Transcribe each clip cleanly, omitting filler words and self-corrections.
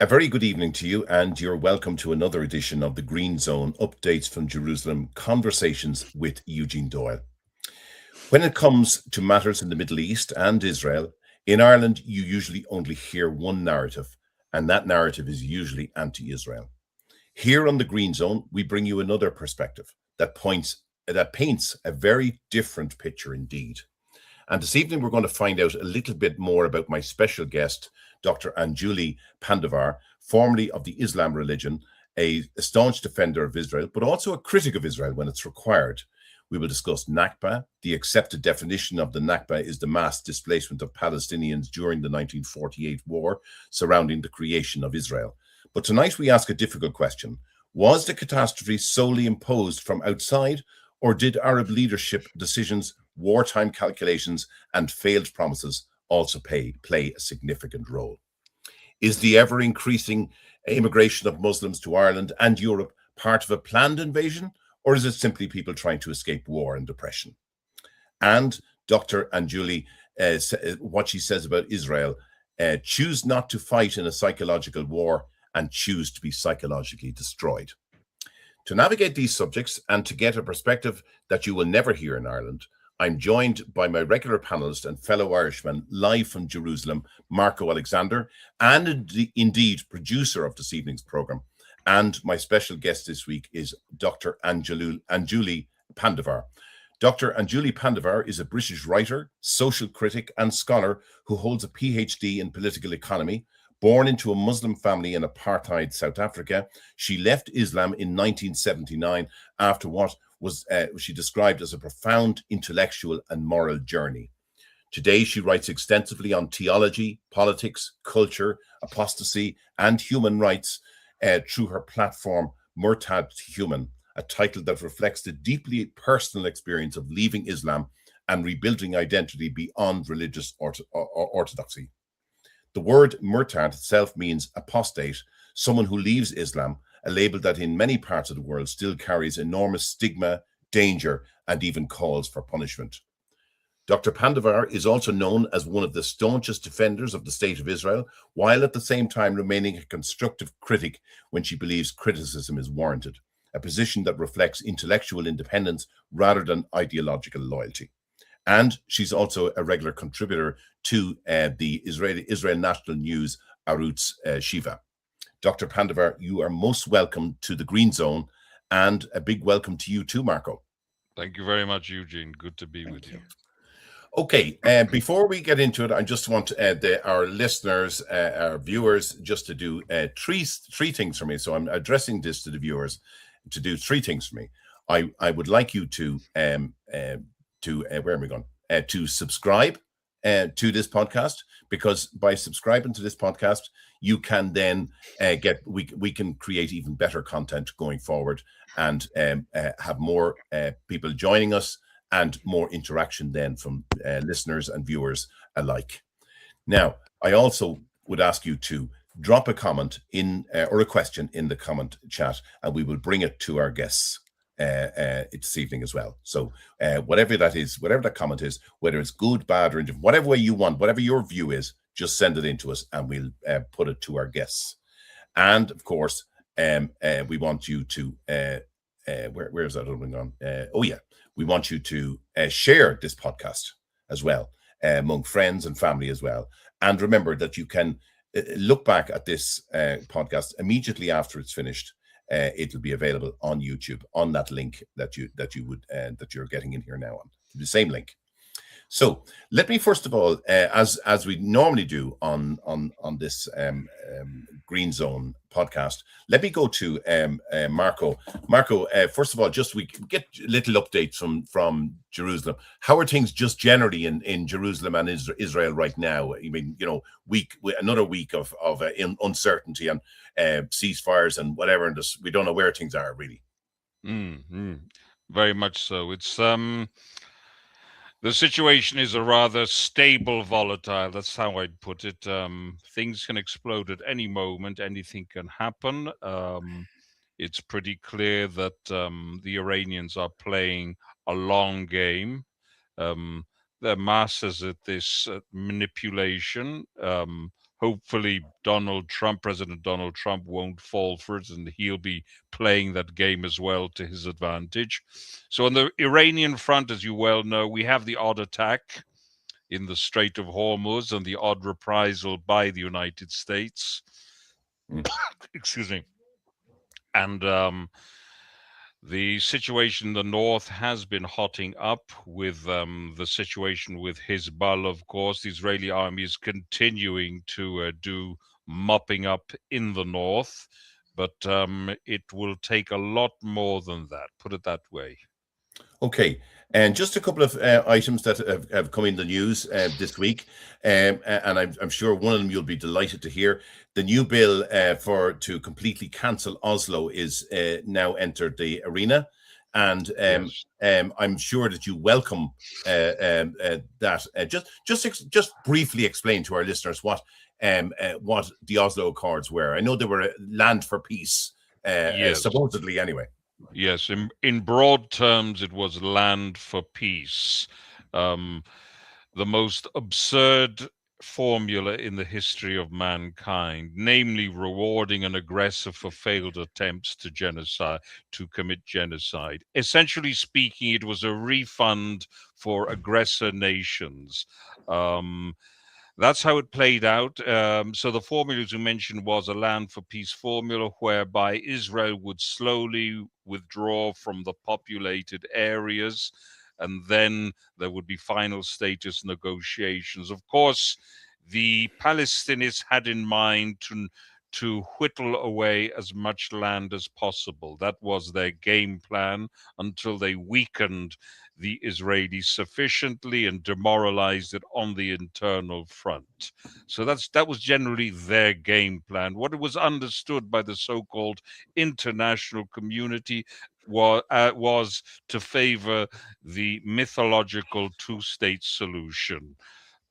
A very good evening to you, and you're welcome to another edition of the Green Zone Updates from Jerusalem Conversations with Eugene Doyle. When it comes to matters in the Middle East and Israel, in Ireland, you usually only hear one narrative, and that narrative is usually anti Israel. Here on the Green Zone, we bring you another perspective that paints a very different picture indeed. And this evening, we're going to find out a little bit more about my special guest, Dr. Anjuli Pandavar, formerly of the Islam religion, a staunch defender of Israel, but also a critic of Israel when it's required. We will discuss Nakba. The accepted definition of the Nakba is the mass displacement of Palestinians during the 1948 war surrounding the creation of Israel. But tonight we ask a difficult question. Was the catastrophe solely imposed from outside, or did Arab leadership decisions, wartime calculations, and failed promises also play a significant role? Is the ever-increasing immigration of Muslims to Ireland and Europe part of a planned invasion, or is it simply people trying to escape war and depression? And Dr. Anjuli, what she says about Israel, choose not to fight in a psychological war and choose to be psychologically destroyed. To navigate these subjects and to get a perspective that you will never hear in Ireland, I'm joined by my regular panelist and fellow Irishman live from Jerusalem, Marco Alexander, and indeed producer of this evening's programme. And my special guest this week is Dr. Anjuli Pandavar. Dr. Anjuli Pandavar is a British writer, social critic, and scholar who holds a PhD in political economy. Born into a Muslim family in apartheid South Africa, she left Islam in 1979 after what was she described as a profound intellectual and moral journey. Today, she writes extensively on theology, politics, culture, apostasy, and human rights through her platform, Murtad Human, a title that reflects the deeply personal experience of leaving Islam and rebuilding identity beyond religious orthodoxy. The word murtad itself means apostate, someone who leaves Islam, a label that in many parts of the world still carries enormous stigma, danger, and even calls for punishment. Dr. Pandavar is also known as one of the staunchest defenders of the State of Israel, while at the same time remaining a constructive critic when she believes criticism is warranted, a position that reflects intellectual independence rather than ideological loyalty. And she's also a regular contributor to the Israel National News Arutz Shiva. Dr. Pandavar, you are most welcome to the Green Zone, and a big welcome to you too, Marco. Thank you very much, Eugene. Good to be with you. Okay, before we get into it, I just want our listeners, our viewers, just to do three things for me. So I'm addressing this to the viewers to do three things for me. I would like you to where am I going? To subscribe to this podcast, because by subscribing to this podcast, you can then we can create even better content going forward and have more people joining us and more interaction then from listeners and viewers alike. Now, I also would ask you to drop a comment in or a question in the comment chat, and we will bring it to our guests this evening as well. So whatever that is, whatever that comment is, whether it's good, bad, or indifferent, whatever way you want, whatever your view is, just send it in to us and we'll put it to our guests. And of course, we want you to where is that other one gone? We want you to share this podcast as well among friends and family as well. And remember that you can look back at this podcast immediately after it's finished. It'll be available on YouTube on that link that you're getting in here now on the same link. So let me first of all, as we normally do on this Green Zone podcast, let me go to Marco. Marco, first of all, just we get little updates from Jerusalem. How are things just generally in Jerusalem and Israel right now? I mean, another week of uncertainty and ceasefires and whatever, and we don't know where things are really. Very much so. It's the situation is a rather stable, volatile. That's how I'd put it. Things can explode at any moment. Anything can happen. It's pretty clear that the Iranians are playing a long game. their masses at this manipulation. Hopefully, President Donald Trump, won't fall for it, and he'll be playing that game as well to his advantage. So, on the Iranian front, as you well know, we have the odd attack in the Strait of Hormuz and the odd reprisal by the United States. Mm. Excuse me. And the situation in the north has been hotting up with the situation with Hezbollah, of course. The Israeli army is continuing to do mopping up in the north, but it will take a lot more than that, put it that way. Okay, and just a couple of items that have come in the news this week, and I'm sure one of them you'll be delighted to hear. The new bill to completely cancel Oslo is now entered the arena, and Yes. I'm sure that you welcome that. Just briefly explain to our listeners what the Oslo Accords were. I know they were a land for peace, Yes. supposedly anyway. Yes, in broad terms, it was land for peace. Um, the most absurd formula in the history of mankind, namely rewarding an aggressor for failed attempts to commit genocide. Essentially speaking, it was a refund for aggressor nations. Um, that's how it played out. So the formula, as you mentioned, was a land for peace formula, whereby Israel would slowly withdraw from the populated areas, and then there would be final status negotiations. Of course, the Palestinians had in mind to whittle away as much land as possible. That was their game plan until they weakened the Israelis sufficiently and demoralized it on the internal front. So that was generally their game plan. What it was understood by the so-called international community was to favor the mythological two-state solution.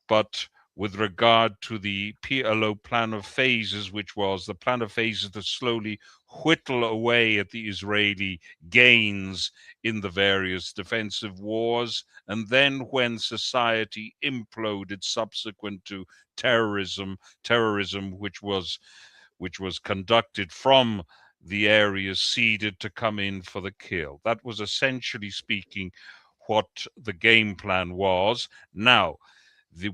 But with regard to the PLO plan of phases, which was the plan of phases to slowly whittle away at the Israeli gains in the various defensive wars. And then when society imploded subsequent to terrorism, which was conducted from the areas ceded to come in for the kill. That was essentially speaking what the game plan was. Now,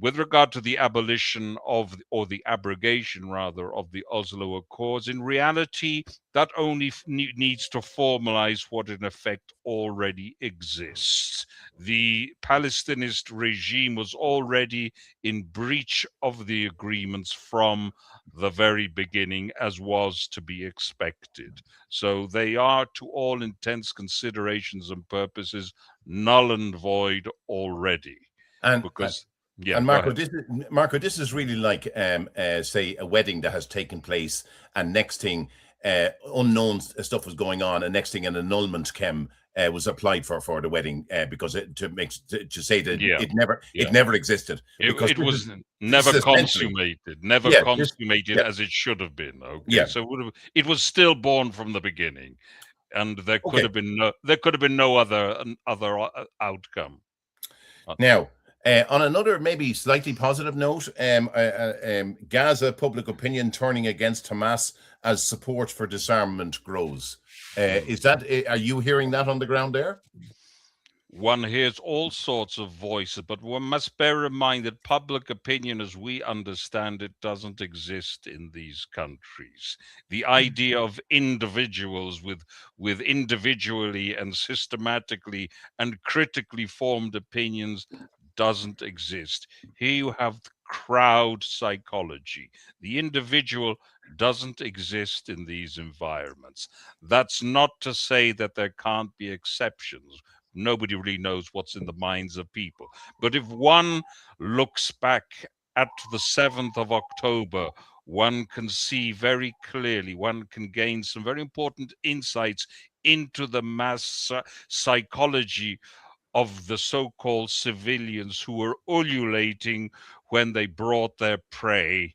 with regard to the abolition of, or the abrogation rather, of the Oslo Accords, in reality, that only needs to formalize what in effect already exists. The Palestinist regime was already in breach of the agreements from the very beginning, as was to be expected. So they are, to all intents, considerations, and purposes, null and void already. And Because yeah, And go Marco, ahead. this is really like, say, a wedding that has taken place, and next thing, unknown stuff was going on, and next thing, an annulment was applied for the wedding because to say that Yeah, it yeah. never existed, It because it was this never is essentially, yeah, consummated yeah, as it should have been. Okay, yeah. so it was stillborn from the beginning, and Okay. there could have been no other outcome. Uh, Now, on another maybe slightly positive note, Gaza public opinion turning against Hamas as support for disarmament grows. mm. Are you hearing that on the ground there? One hears all sorts of voices, but one must bear in mind that public opinion, as we understand it, doesn't exist in these countries. The idea of individuals with individually and systematically and critically formed opinions doesn't exist. Here you have crowd psychology. The individual doesn't exist in these environments. That's not to say that there can't be exceptions. Nobody really knows what's in the minds of people. But if one looks back at the 7th of October, one can see very clearly, one can gain some very important insights into the mass psychology of the so-called civilians who were ululating when they brought their prey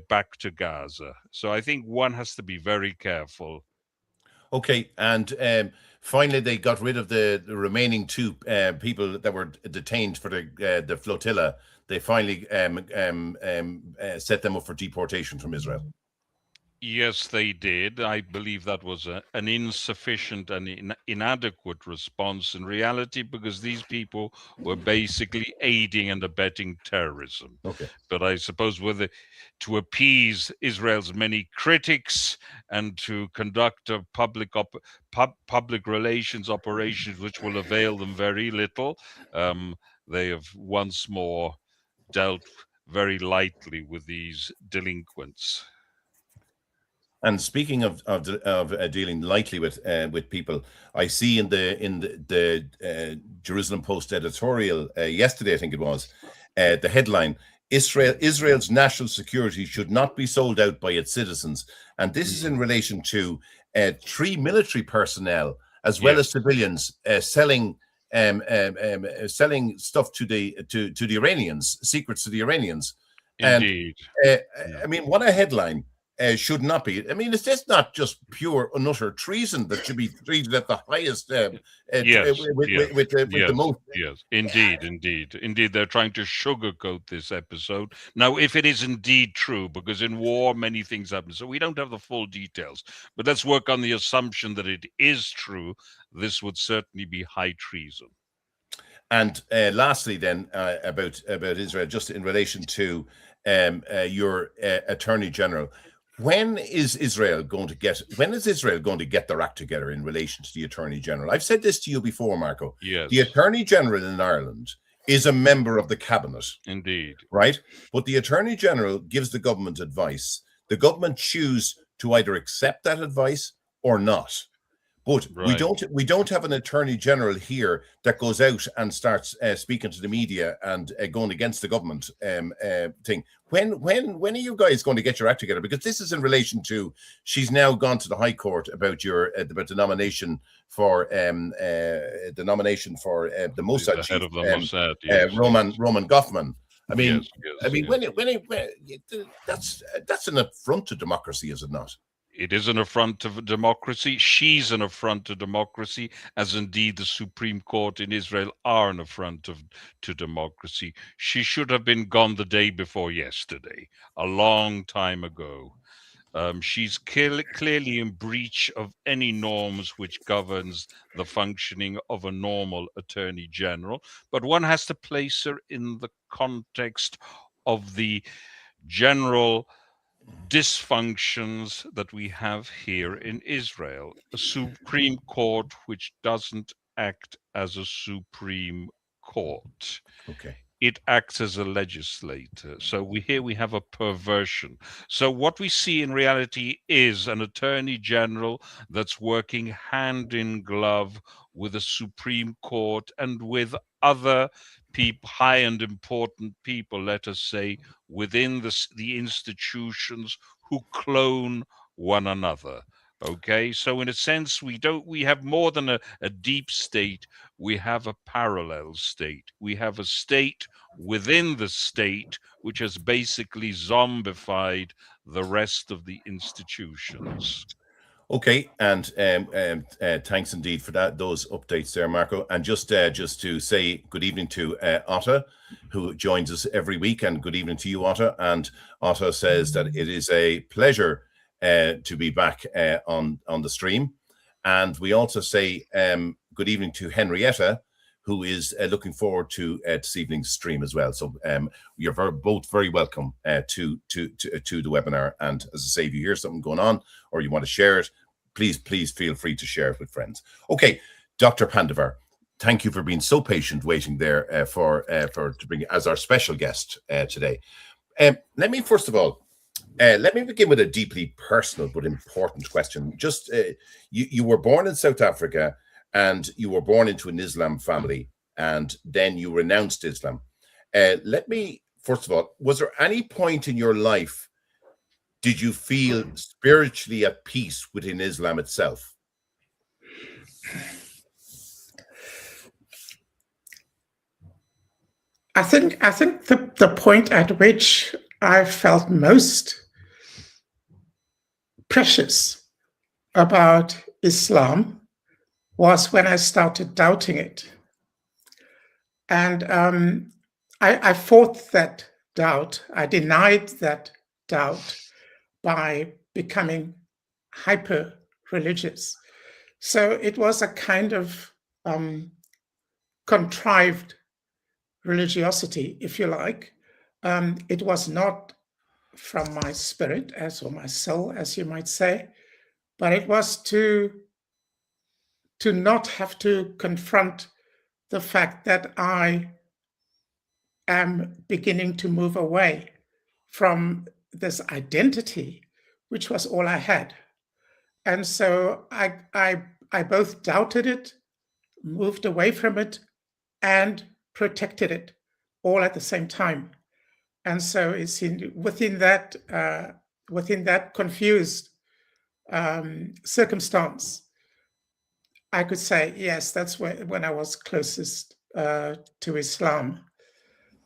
back to Gaza. So I think one has to be very careful. Okay, and finally they got rid of the remaining two people that were detained for the flotilla. They finally set them up for deportation from Israel. Yes, they did. I believe that was an insufficient and inadequate response in reality, because these people were basically aiding and abetting terrorism. Okay. But I suppose to appease Israel's many critics and to conduct a public relations operations which will avail them very little, they have once more dealt very lightly with these delinquents. And speaking of dealing lightly with people, I see in the Jerusalem Post editorial yesterday, I think it was, the headline: Israel's national security should not be sold out by its citizens, and this is in relation to 3 military personnel as well as civilians selling stuff to the Iranians, secrets to the Iranians. Indeed. And I mean, what a headline. Should not be. I mean, it's just not just pure and utter treason that should be treated at the highest. With the most. Yes, indeed. They're trying to sugarcoat this episode. Now, if it is indeed true, because in war many things happen, so we don't have the full details. But let's work on the assumption that it is true. This would certainly be high treason. And lastly, then about Israel, just in relation to your Attorney General. When is Israel going to get their act together in relation to the Attorney General? I've said this to you before, Marco. Yes. The Attorney General in Ireland is a member of the cabinet. Indeed. Right? But the Attorney General gives the government advice. The government choose to either accept that advice or not. But we don't have an Attorney General here that goes out and starts speaking to the media and going against the government thing. When are you guys going to get your act together? Because this is in relation to, she's now gone to the High Court about the nomination for the Mossad the chief, head of the Mossad, yes. Roman Goffman. I mean, yes. that's an affront to democracy, is it not? It is an affront to democracy. She's an affront to democracy, as indeed the Supreme Court in Israel are an affront to democracy. She should have been gone the day before yesterday, a long time ago. She's clearly in breach of any norms which governs the functioning of a normal Attorney General. But one has to place her in the context of the general dysfunctions that we have here in Israel. A Supreme Court which doesn't act as a Supreme Court. Okay. It acts as a legislator. So we have a perversion. So what we see in reality is an Attorney General that's working hand in glove with the Supreme Court and with other people, high and important people, let us say, within the institutions, who clone one another. Okay, so in a sense, we have more than a deep state. We have a parallel state. We have a state within the state which has basically zombified the rest of the institutions. Okay, and thanks indeed for those updates there, Marco. And just to say good evening to Otta, who joins us every week, and good evening to you, Otta. And Otta says that it is a pleasure to be back on the stream. And we also say good evening to Henrietta, who is looking forward to this evening's stream as well. So you're both very welcome to the webinar. And as I say, if you hear something going on or you want to share it, please feel free to share it with friends. Okay, Dr. Pandavar, thank you for being so patient waiting there to bring as our special guest today. Let me first of all, let me begin with a deeply personal but important question. Just you were born in South Africa, and you were born into an Islam family, and then you renounced Islam. Let me, first of all, was there any point in your life did you feel spiritually at peace within Islam itself? I think the point at which I felt most precious about Islam was when I started doubting it. And I fought that doubt. I denied that doubt by becoming hyper religious. So it was a kind of contrived religiosity, if you like. It was not from my spirit, or my soul, as you might say, but it was to not have to confront the fact that I am beginning to move away from this identity, which was all I had. And so I both doubted it, moved away from it, and protected it all at the same time. And so it's within that confused circumstance, I could say, yes, that's when I was closest to Islam.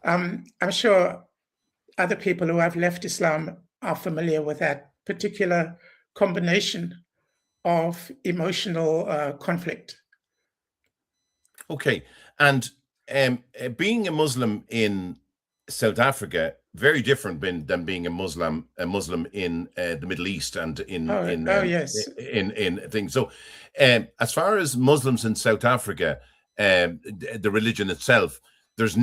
I'm sure other people who have left Islam are familiar with that particular combination of emotional conflict. Okay, and being a Muslim in South Africa, very different than being a Muslim in the Middle East and yes, in things. So, as far as Muslims in South Africa, the religion itself, it's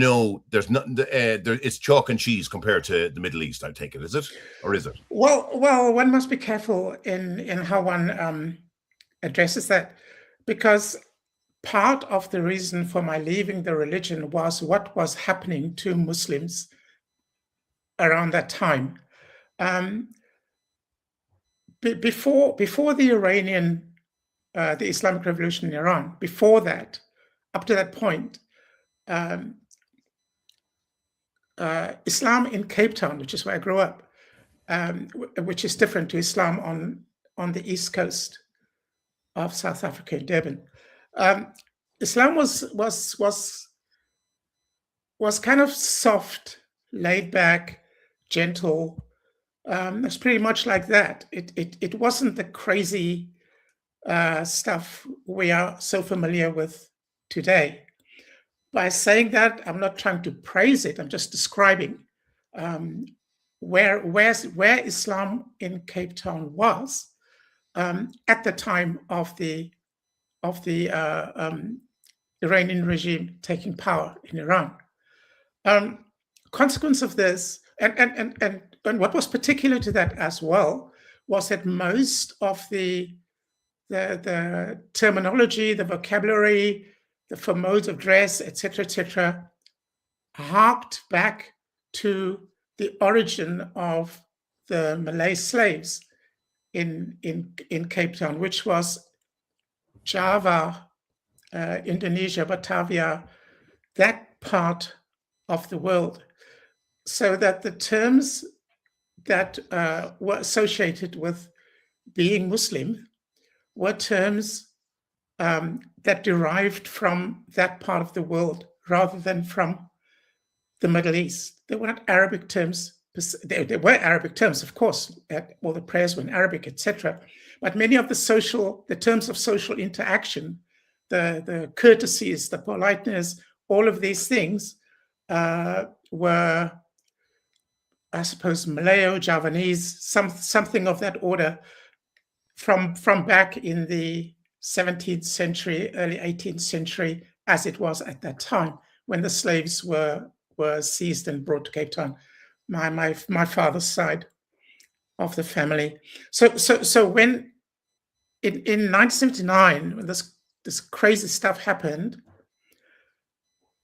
chalk and cheese compared to the Middle East. I take it, is it, or is it? Well, one must be careful in how one addresses that, because part of the reason for my leaving the religion was what was happening to Muslims around that time. Before the Islamic Revolution in Iran, before that, up to that point, Islam in Cape Town, which is where I grew up, which is different to Islam on the east coast of South Africa, in Durban. Islam was kind of soft, laid back, gentle. It's pretty much like that. It wasn't the crazy stuff we are so familiar with today. By saying that, I'm not trying to praise it. I'm just describing where Islam in Cape Town was at the time of the Iranian regime taking power in Iran. Consequence of this, and what was particular to that as well, was that most of the terminology, the vocabulary, the modes of dress, etc., harked back to the origin of the Malay slaves in Cape Town, which was Java, Indonesia, Batavia, that part of the world, so that the terms that were associated with being Muslim were terms that derived from that part of the world rather than from the Middle East. They were not Arabic terms. They were Arabic terms, of course. All the prayers were in Arabic, etc. But many of the terms of social interaction, the courtesies, the politeness, all of these things were, I suppose, Malayo, Javanese, something of that order from back in the 17th century, early 18th century, as it was at that time when the slaves were seized and brought to Cape Town, my father's side of the family. So when in 1979, when this crazy stuff happened,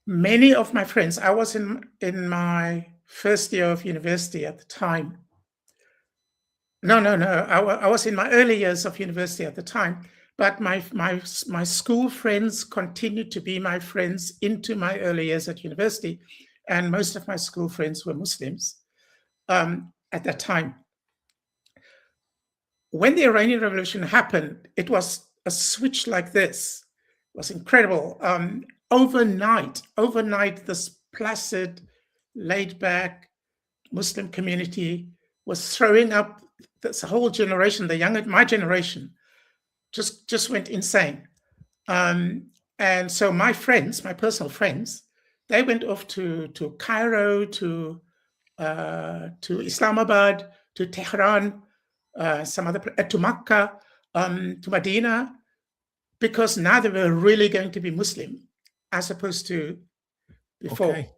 many of my friends, I was in my first year of university at the time. No. I was in my early years of university at the time, but my school friends continued to be my friends into my early years at university, and most of my school friends were Muslims at that time. When the Iranian Revolution happened, it was a switch like this. It was incredible. Overnight, this placid, laid-back Muslim community was throwing up. This whole generation, my generation, just went insane. And so my friends, my personal friends, they went off to Cairo, to Islamabad, to Tehran, to Makkah, to Medina, because now they were really going to be Muslim, as opposed to before. Okay.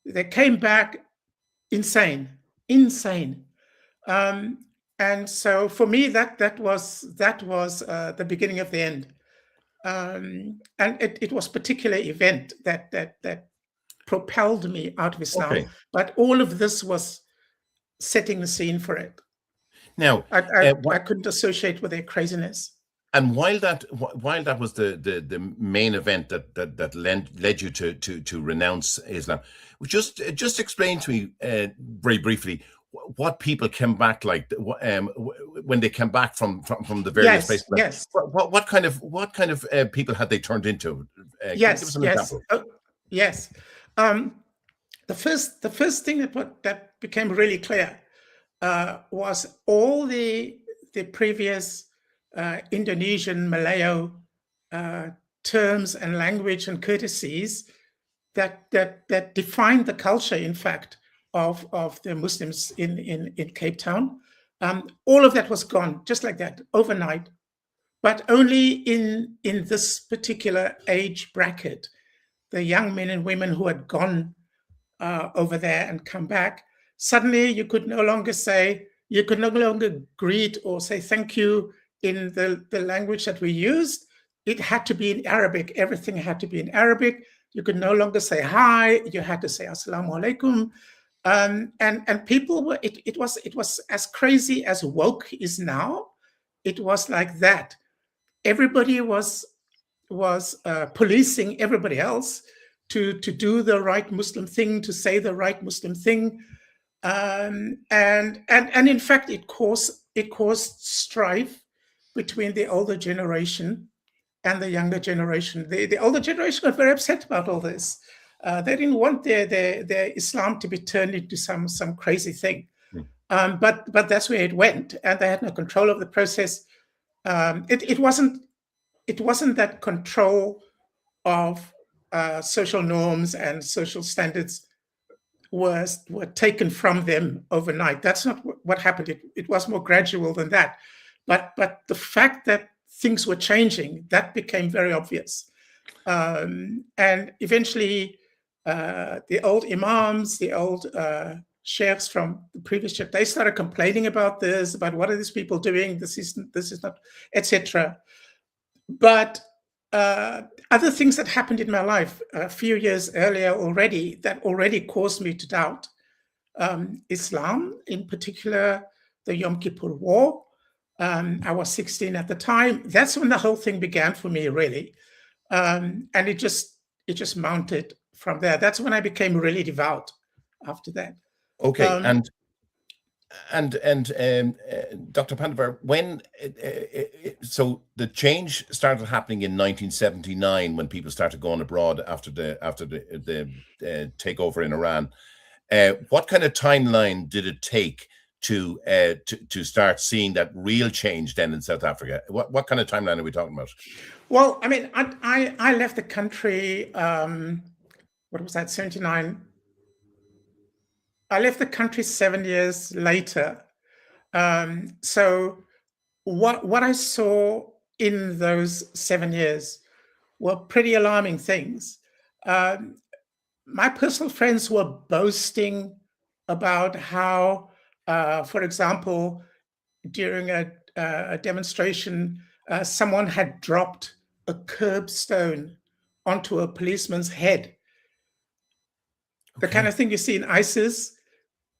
They came back insane. And so for me, that was the beginning of the end. And it was a particular event that propelled me out of Islam. Okay. But all of this was setting the scene for it. Now, I couldn't associate with their craziness. and while that was the main event that led you to renounce Islam, just explain to me very briefly what people came back like when they came back from the various places. Yes. What kind of people had they turned into? Can you give us an example? Yes. The first thing that became really clear was all the previous Indonesian, Malayo terms and language and courtesies that defined the culture, in fact, of the Muslims in Cape Town. All of that was gone, just like that, overnight. But only in this particular age bracket, the young men and women who had gone over there and come back, suddenly you could no longer greet or say thank you in the language that we used. It had to be in Arabic. Everything had to be in Arabic. You could no longer say hi. You had to say assalamu alaikum. And people were, it was as crazy as woke is now. It was like that. Everybody was policing everybody else to do the right Muslim thing, to say the right Muslim thing. And in fact, it caused strife between the older generation and the younger generation. The older generation got very upset about all this. They didn't want their Islam to be turned into some crazy thing. But that's where it went, and they had no control of the process. It wasn't that control of social norms and social standards were taken from them overnight. That's not what happened. It was more gradual than that. But the fact that things were changing, that became very obvious. And eventually, the old imams, the old sheikhs from the previous church, they started complaining about this, about what are these people doing? This is not, etc. But other things that happened in my life a few years earlier already, that already caused me to doubt Islam, in particular the Yom Kippur War. I was 16 at the time. That's when the whole thing began for me, really, and it just mounted from there. That's when I became really devout. After that, okay, and Dr. Pandavar, when so the change started happening in 1979 when people started going abroad after the takeover in Iran. What kind of timeline did it take to start seeing that real change then in South Africa? What kind of timeline are we talking about? Well, I mean, I left the country. What was that? 79. I left the country 7 years later. So what I saw in those 7 years were pretty alarming things. My personal friends were boasting about how, for example, during a demonstration, someone had dropped a curbstone onto a policeman's head. The kind of thing you see in ISIS.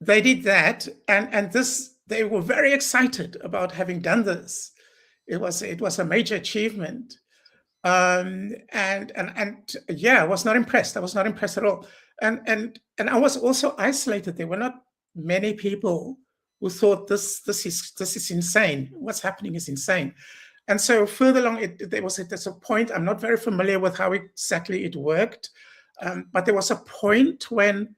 They did that, and they were very excited about having done this. It was a major achievement, and yeah, I was not impressed. I was not impressed at all, and I was also isolated. There were not many people who thought this is insane. What's happening is insane. And so further along, there's a point. I'm not very familiar with how exactly it worked, but there was a point when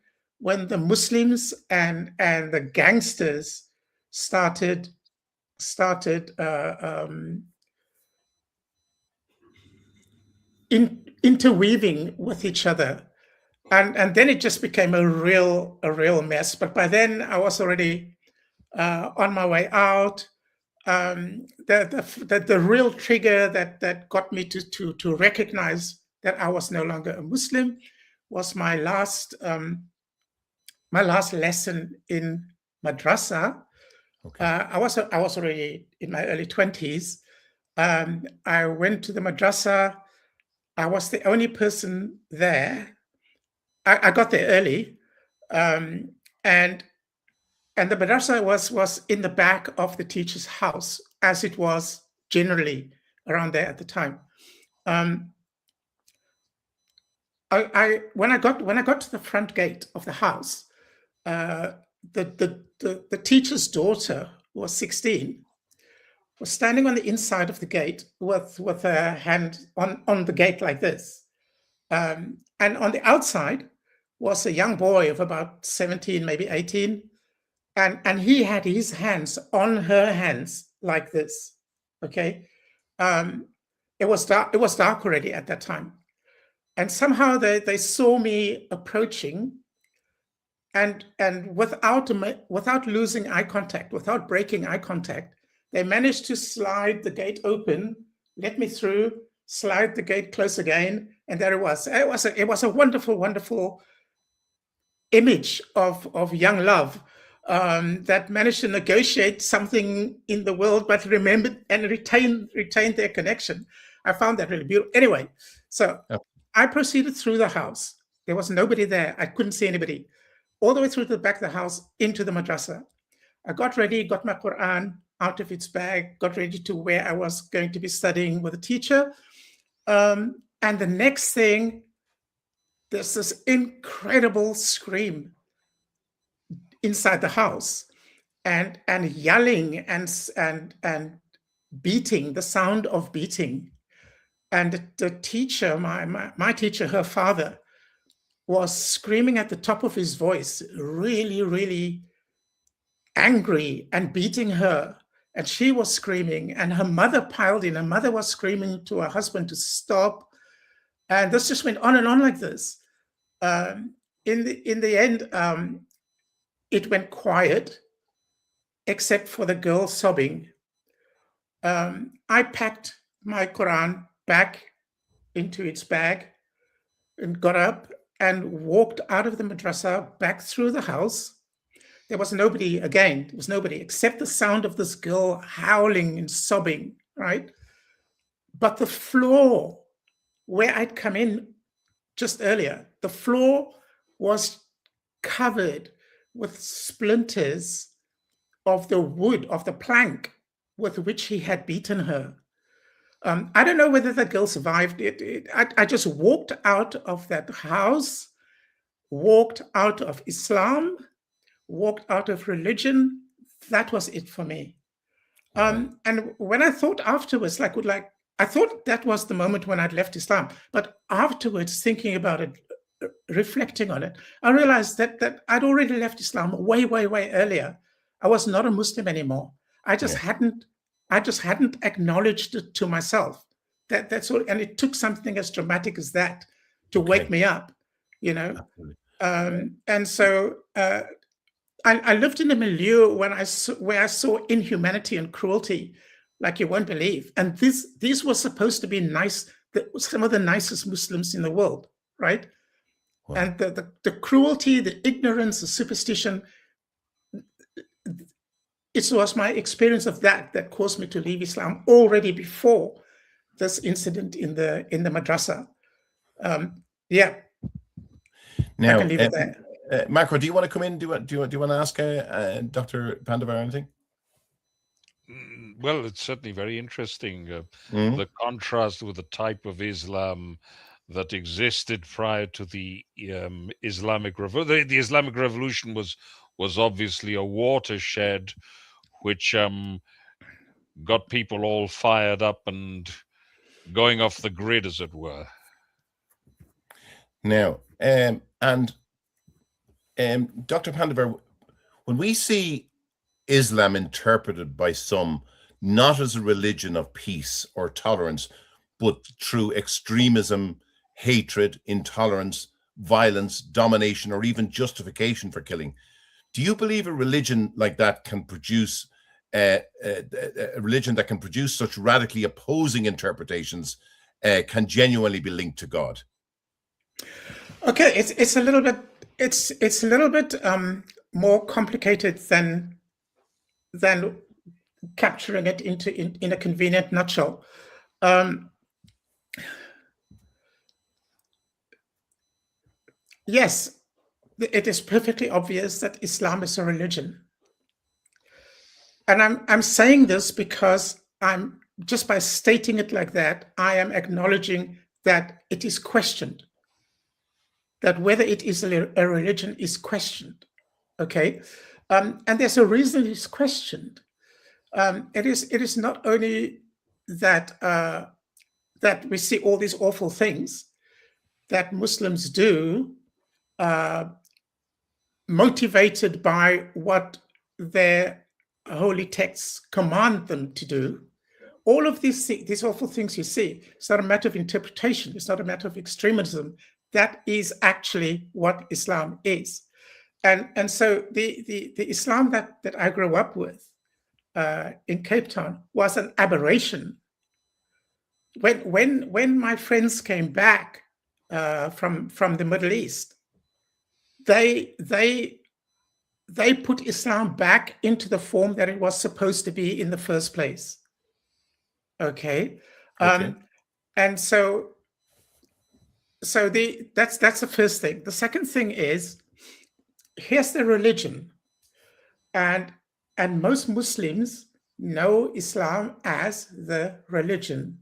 the Muslims and the gangsters started interweaving with each other. And then it just became a real mess. But by then I was already on my way out. The real trigger that got me to recognize that I was no longer a Muslim was my last lesson in madrasa. Okay. I was already in my early 20s. I went to the madrasa. I was the only person there. I got there early, and the madrasa was in the back of the teacher's house, as it was generally around there at the time. When I got to the front gate of the house, the teacher's daughter, who was 16, was standing on the inside of the gate with her hand on the gate like this. And on the outside was a young boy of about 17, maybe 18. And he had his hands on her hands like this. Okay. It was dark already at that time. And somehow they saw me approaching, and without losing eye contact, without breaking eye contact, they managed to slide the gate open, let me through, slide the gate close again, and there it was. It was a wonderful, wonderful image of young love that managed to negotiate something in the world, but remembered and retained their connection. I found that really beautiful. Anyway, so I proceeded through the house. There was nobody there. I couldn't see anybody. All the way through to the back of the house into the madrasa. I got ready, got my Quran out of its bag, got ready to where I was going to be studying with a teacher. And the next thing, there's this incredible scream inside the house, and yelling and beating, the sound of beating. And the teacher, my teacher, her father, was screaming at the top of his voice, really, really angry, and beating her. And she was screaming, and her mother piled in. Her mother was screaming to her husband to stop. And this just went on and on like this. In the end, it went quiet, except for the girl sobbing. I packed my Quran back into its bag and got up and walked out of the madrasa back through the house. There was nobody, again, there was nobody except the sound of this girl howling and sobbing, right? But the floor where I'd come in just earlier, the floor was covered with splinters of the wood, of the plank with which he had beaten her. I don't know whether the girl survived it. I just walked out of that house, walked out of Islam, walked out of religion. That was it for me. And when I thought afterwards, I thought that was the moment when I'd left Islam. But afterwards, thinking about it, reflecting on it, I realized that I'd already left Islam way, way, way earlier. I was not a Muslim anymore. I just hadn't acknowledged it to myself. That's all. And it took something as dramatic as that to wake me up, you know. And so I lived in a milieu where I saw inhumanity and cruelty like you won't believe. And these were supposed to be some of the nicest Muslims in the world, right? Wow. And the cruelty, the ignorance, the superstition, it was my experience of that caused me to leave Islam already before this incident in the madrasa. Yeah. Now, I can leave it there. Marco, do you want to come in? Do you want to ask Dr. Pandavar anything? Well, it's certainly very interesting. The contrast with the type of Islam that existed prior to the Islamic Revolution. The Islamic Revolution was obviously a watershed which got people all fired up and going off the grid, as it were. Now, and Dr. Pandavar, when we see Islam interpreted by some not as a religion of peace or tolerance, but through extremism, hatred, intolerance, violence, domination, or even justification for killing. Do you believe a religion like that can produce a religion that can produce such radically opposing interpretations can genuinely be linked to God? Okay, it's a little bit more complicated than capturing it in a convenient nutshell. Yes, it is perfectly obvious that Islam is a religion. And I'm saying this because I'm just by stating it like that, I am acknowledging that it is questioned, that whether it is a religion is questioned. Okay, and there's a reason it's questioned. It is not only that that we see all these awful things that Muslims do, motivated by what their holy texts command them to do. All of these awful things you see, it's not a matter of interpretation. It's not a matter of extremism. That is actually what Islam is. And so the Islam that I grew up with in Cape Town was an aberration. When my friends came back from the Middle East, they put Islam back into the form that it was supposed to be in the first place. Okay. And so that's the first thing. The second thing is, here's the religion, and most Muslims know Islam as the religion.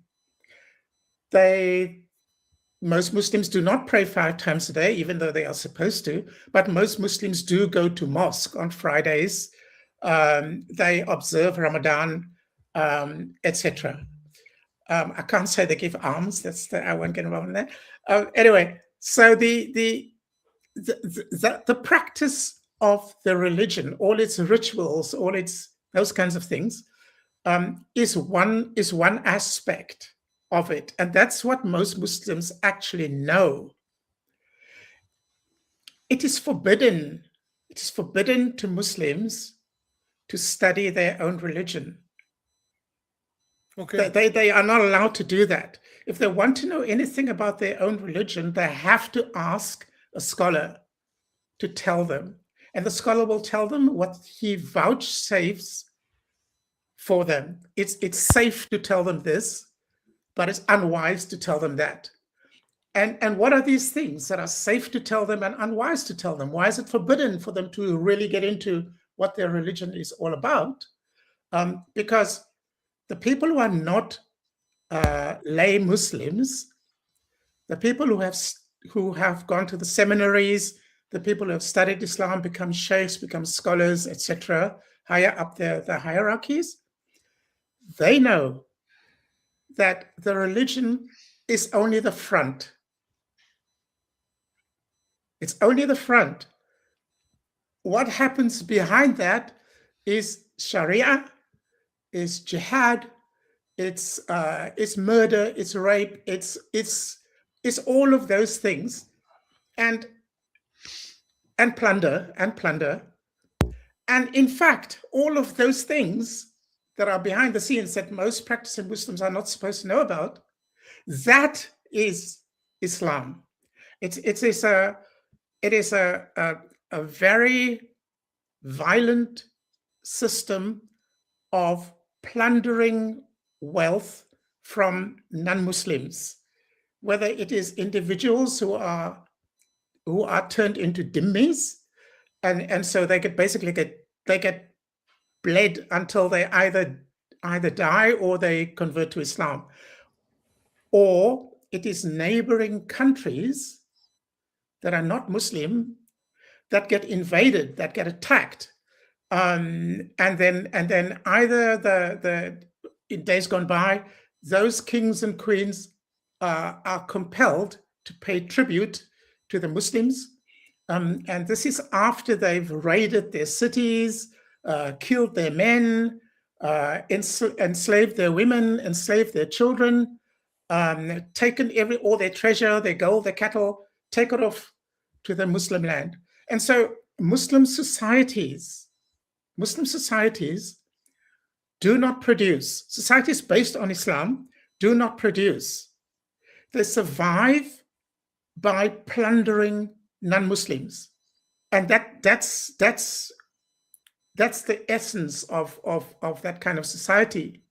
Most Muslims do not pray 5 times a day, even though they are supposed to, but most Muslims do go to mosque on Fridays. They observe Ramadan, etc. I can't say they give alms. I won't get involved in that. Anyway, so the practice of the religion, all its rituals, all its those kinds of things, is one aspect of it, and that's what most Muslims actually know. It is forbidden to Muslims to study their own religion. Okay. They are not allowed to do that. If they want to know anything about their own religion, they have to ask a scholar to tell them, and the scholar will tell them what he vouchsafes for them. It's safe to tell them this, but it's unwise to tell them that. And what are these things that are safe to tell them and unwise to tell them? Why is it forbidden for them to really get into what their religion is all about? Because the people who are not lay Muslims, the people who have gone to the seminaries, the people who have studied Islam, become sheikhs, become scholars, etc., higher up the hierarchies, they know that the religion is only the front. It's only the front. What happens behind that is Sharia, is jihad, it's murder, it's rape, it's all of those things, and plunder. And in fact, all of those things that are behind the scenes that most practicing Muslims are not supposed to know about, that is Islam. It is a very violent system of plundering wealth from non-Muslims, whether it is individuals who are turned into dhimmis, and so they get bled until they either die or they convert to Islam, or it is neighboring countries that are not Muslim that get invaded, that get attacked, and then either in days gone by, those kings and queens are compelled to pay tribute to the Muslims, and this is after they've raided their cities, killed their men, enslaved their women, enslaved their children, taken all their treasure, their gold, their cattle, take it off to the Muslim land. And so Muslim societies do not produce. Societies based on Islam do not produce. They survive by plundering non-Muslims. And that's the essence of that kind of society.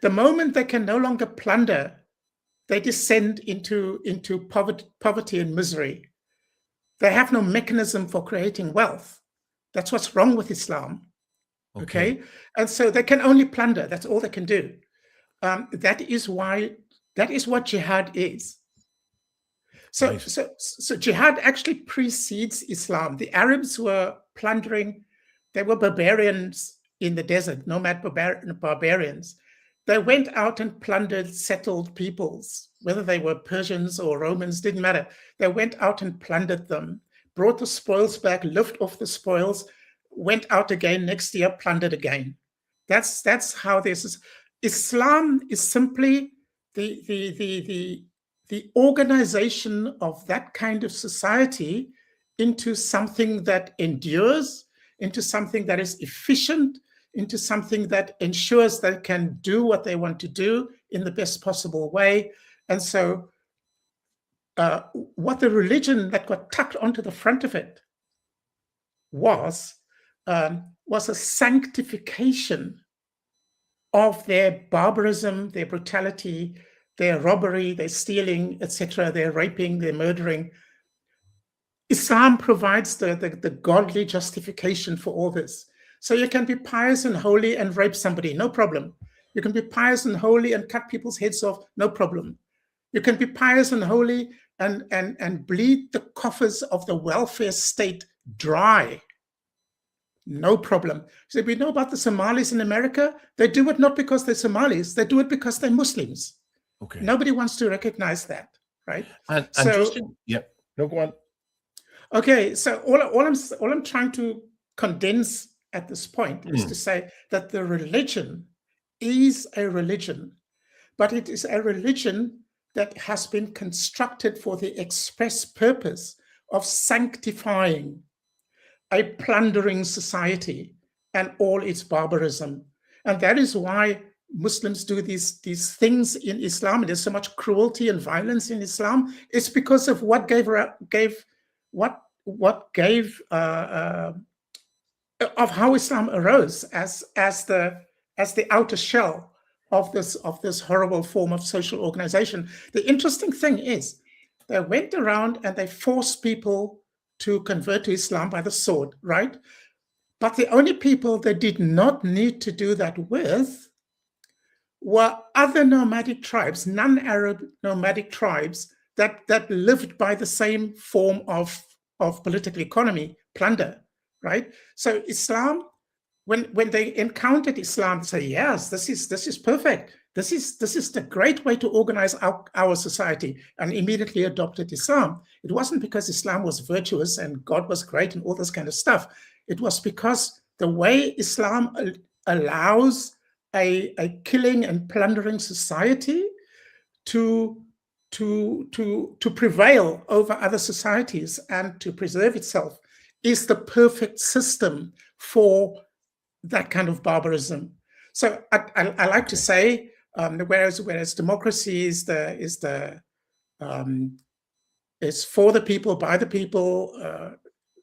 The moment they can no longer plunder, they descend into poverty and misery. They have no mechanism for creating wealth. That's what's wrong with Islam. Okay? And so they can only plunder. That's all they can do. That is what jihad is. So, Right. so jihad actually precedes Islam. The Arabs were plundering. They were barbarians in the desert, nomad barbarians. They went out and plundered settled peoples, whether they were Persians or Romans, didn't matter. They went out and plundered them, brought the spoils back, lived off the spoils, went out again next year, plundered again. That's how this is. Islam is simply the organization of that kind of society into something that endures, into something that is efficient, into something that ensures they can do what they want to do in the best possible way. And so what the religion that got tucked onto the front of it was a sanctification of their barbarism, their brutality, their robbery, their stealing, etc., their raping, their murdering. Islam provides the godly justification for all this. So you can be pious and holy and rape somebody, no problem. You can be pious and holy and cut people's heads off, no problem. You can be pious and holy and bleed the coffers of the welfare state dry, no problem. So we know about the Somalis in America. They do it not because they're Somalis, they do it because they're Muslims. Okay. Nobody wants to recognize that, right? And So- Justin, yeah, no, go on. Okay, so all I'm trying to condense at this point is to say that the religion is a religion, but it is a religion that has been constructed for the express purpose of sanctifying a plundering society and all its barbarism. And that is why Muslims do these things in Islam. There's so much cruelty and violence in Islam. It's because of what gave of how Islam arose as the outer shell of this horrible form of social organization. The interesting thing is they went around and they forced people to convert to Islam by the sword, right? But the only people they did not need to do that with were other nomadic tribes, non-Arab nomadic tribes that lived by the same form of political economy, plunder, right? So Islam, when they encountered Islam, they say, yes, this is perfect. This is the great way to organize our society, and immediately adopted Islam. It wasn't because Islam was virtuous and God was great and all this kind of stuff. It was because the way Islam allows a killing and plundering society to prevail over other societies and to preserve itself is the perfect system for that kind of barbarism. So I like to say, whereas democracy is for the people, by the people,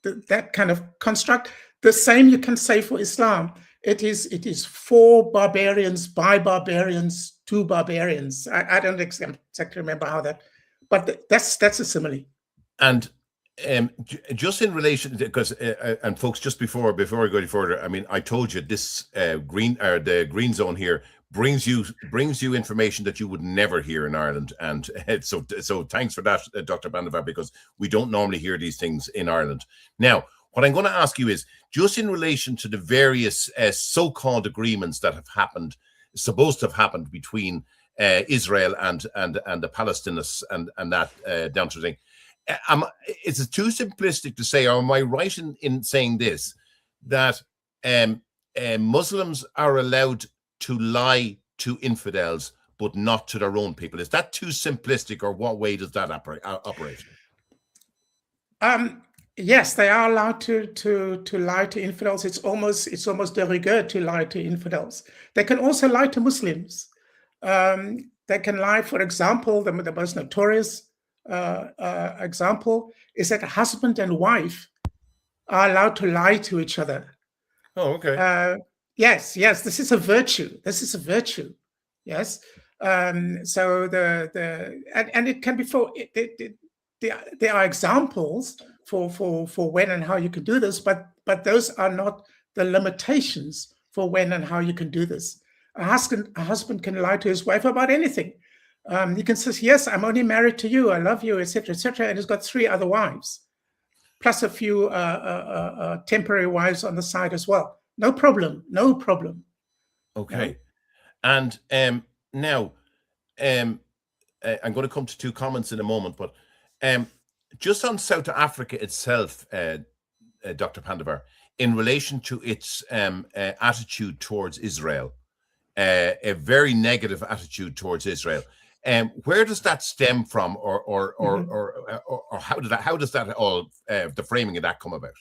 that kind of construct. The same you can say for Islam. It is for barbarians, by barbarians, to barbarians. I don't exactly remember how that, but that's a simile. And just in relation, because and folks, just before I go any further, I mean, I told you this the green zone here brings you information that you would never hear in Ireland, and so thanks for that, Dr. Pandavar, because we don't normally hear these things in Ireland. Now, what I'm going to ask you is just in relation to the various so-called agreements that have happened, supposed to have happened between Israel and the Palestinians and that down to the thing. Is it too simplistic to say, or am I right in saying this, that Muslims are allowed to lie to infidels, but not to their own people. Is that too simplistic, or what way does that operate? Yes, they are allowed to lie to infidels. It's almost de rigueur to lie to infidels. They can also lie to Muslims. They can lie, for example, the most notorious example is that a husband and wife are allowed to lie to each other. Oh, okay. Yes, this is a virtue. This is a virtue. Yes. So and it can be there are examples for when and how you can do this, but those are not the limitations for when and how you can do this. A husband can lie to his wife about anything. He can say, yes, I'm only married to you, I love you, etc., and he's got 3 other wives, plus a few temporary wives on the side as well. No problem. Okay. No? And now, I'm going to come to 2 comments in a moment, but just on South Africa itself, Dr. Pandavar, in relation to its attitude towards Israel, a very negative attitude towards Israel. Where does that stem from, or how does that all the framing of that come about?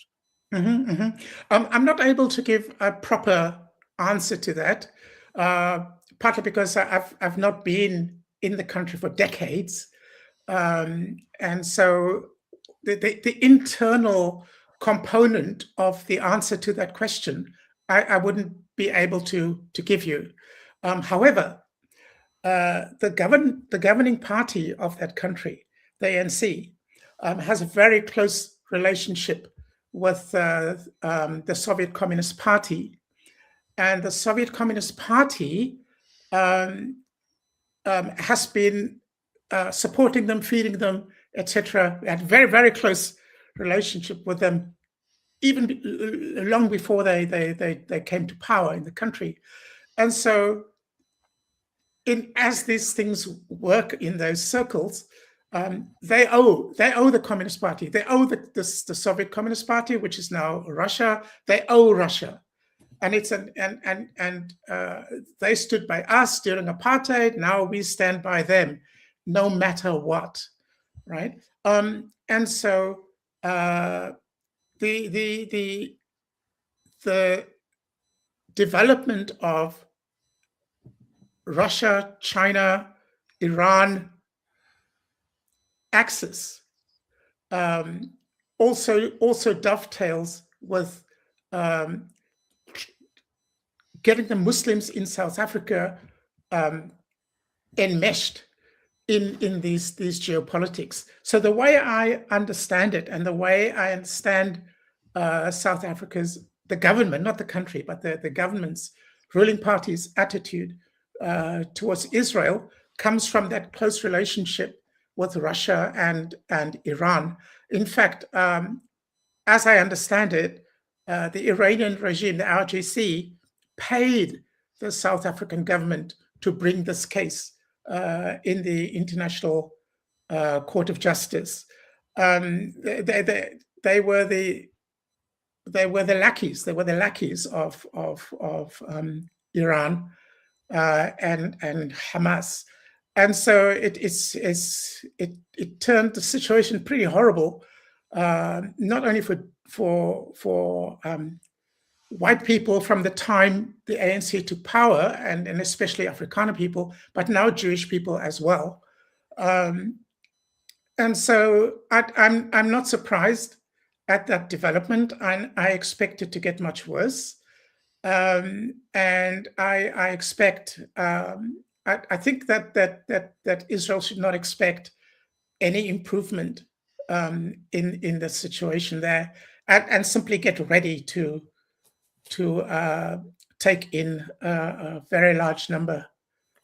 I'm not able to give a proper answer to that, partly because I've not been in the country for decades, and so the internal component of the answer to that question, I wouldn't be able to give you. However, the governing party of that country, the ANC, has a very close relationship with the Soviet Communist Party, and the Soviet Communist Party has been supporting them, feeding them, etc. Had a very, very close relationship with them, even long before they came to power in the country. And so, as these things work in those circles, they owe the Communist Party, they owe the Soviet Communist Party, which is now Russia. They owe Russia, and it's they stood by us during apartheid. Now we stand by them, no matter what, right? And so the development of Russia, China, Iran axis also dovetails with getting the Muslims in South Africa enmeshed in these geopolitics. So the way I understand it, and the way I understand South Africa's, the government, not the country, but the government's ruling party's attitude towards Israel, comes from that close relationship with Russia and Iran. In fact, as I understand it, the Iranian regime, the RGC, paid the South African government to bring this case in the International Court of Justice. They were the lackeys. They were the lackeys of Iran and Hamas, and so it turned the situation pretty horrible, not only for white people from the time the ANC took power, and especially Afrikaner people, but now Jewish people as well. And so I'm not surprised at that development, and I expect it to get much worse. And I expect, I think that Israel should not expect any improvement in the situation there, and simply get ready to take in a very large number.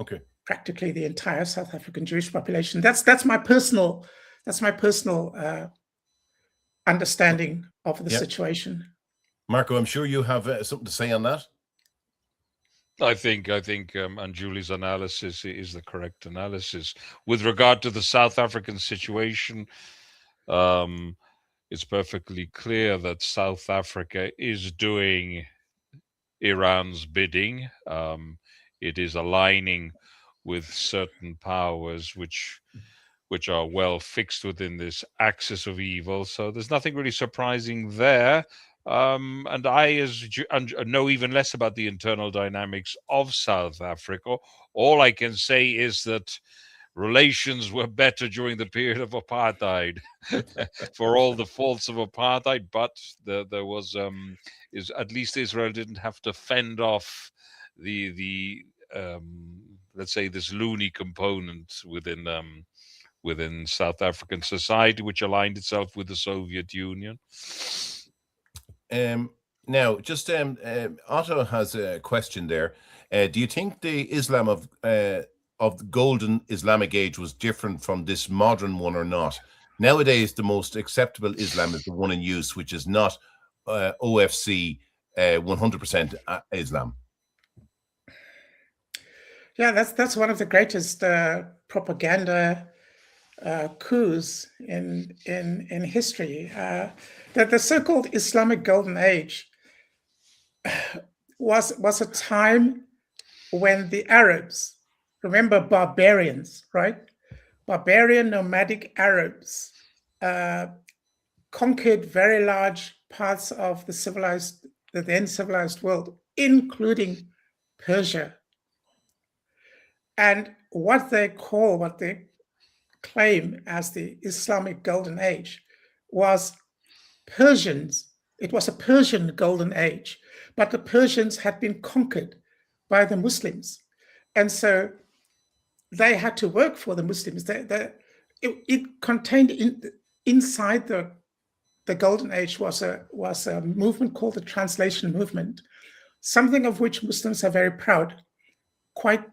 Okay. Practically the entire South African Jewish population. That's my personal understanding of the situation. Marco, I'm sure you have something to say on that. I think Anjuli's analysis is the correct analysis. With regard to the South African situation, it's perfectly clear that South Africa is doing Iran's bidding. It is aligning with certain powers which are well fixed within this axis of evil. So there's nothing really surprising there. And I know even less about the internal dynamics of South Africa. All I can say is that relations were better during the period of apartheid, for all the faults of apartheid. But there was, at least Israel didn't have to fend off the let's say, this loony component within South African society, which aligned itself with the Soviet Union. Now, just Otto has a question there. Do you think the Islam of the golden Islamic age was different from this modern one or not? Nowadays, the most acceptable Islam is the one in use, which is not OFC 100% Islam. Yeah, that's one of the greatest propaganda coups in history. That the so-called Islamic Golden Age was a time when the Arabs, remember barbarians, right? Barbarian nomadic Arabs conquered very large parts of the then civilized world, including Persia. And what they claim as the Islamic Golden Age was Persians. It was a Persian Golden Age, but the Persians had been conquered by the Muslims. And so they had to work for the Muslims. It contained inside the Golden Age was a movement called the Translation Movement, something of which Muslims are very proud, quite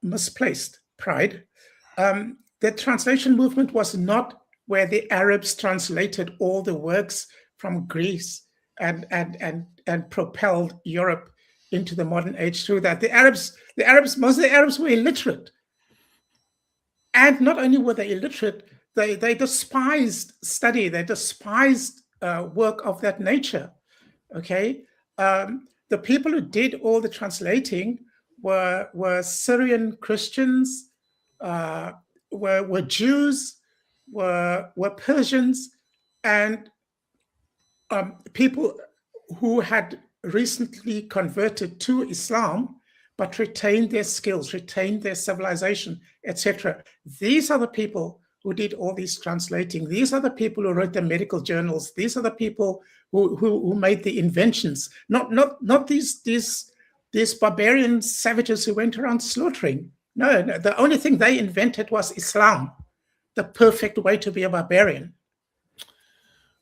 misplaced pride. The Translation Movement was not where the Arabs translated all the works from Greece and propelled Europe into the modern age through that. Most of the Arabs were illiterate. And not only were they illiterate, they despised study, they despised work of that nature. Okay? The people who did all the translating were Syrian Christians, were Jews, were Persians, and people who had recently converted to Islam, but retained their skills, retained their civilization, etc. These are the people who did all these translating. These are the people who wrote the medical journals. These are the people who made the inventions. Not these barbarian savages who went around slaughtering. No, the only thing they invented was Islam, the perfect way to be a barbarian.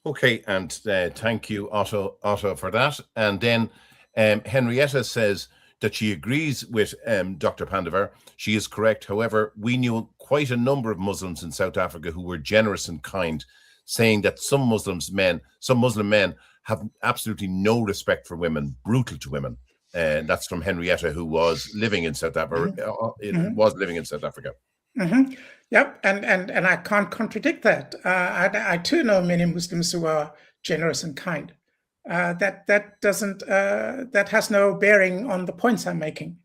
Okay, and thank you, Otto, for that. And then Henrietta says that she agrees with Dr. Pandavar. She is correct. However, we knew quite a number of Muslims in South Africa who were generous and kind, saying that some Muslim men have absolutely no respect for women, brutal to women. And that's from Henrietta, who was living in South Africa. Was living in South Africa. Mm-hmm. Yep, and I can't contradict that. I too know many Muslims who are generous and kind. That has no bearing on the points I'm making.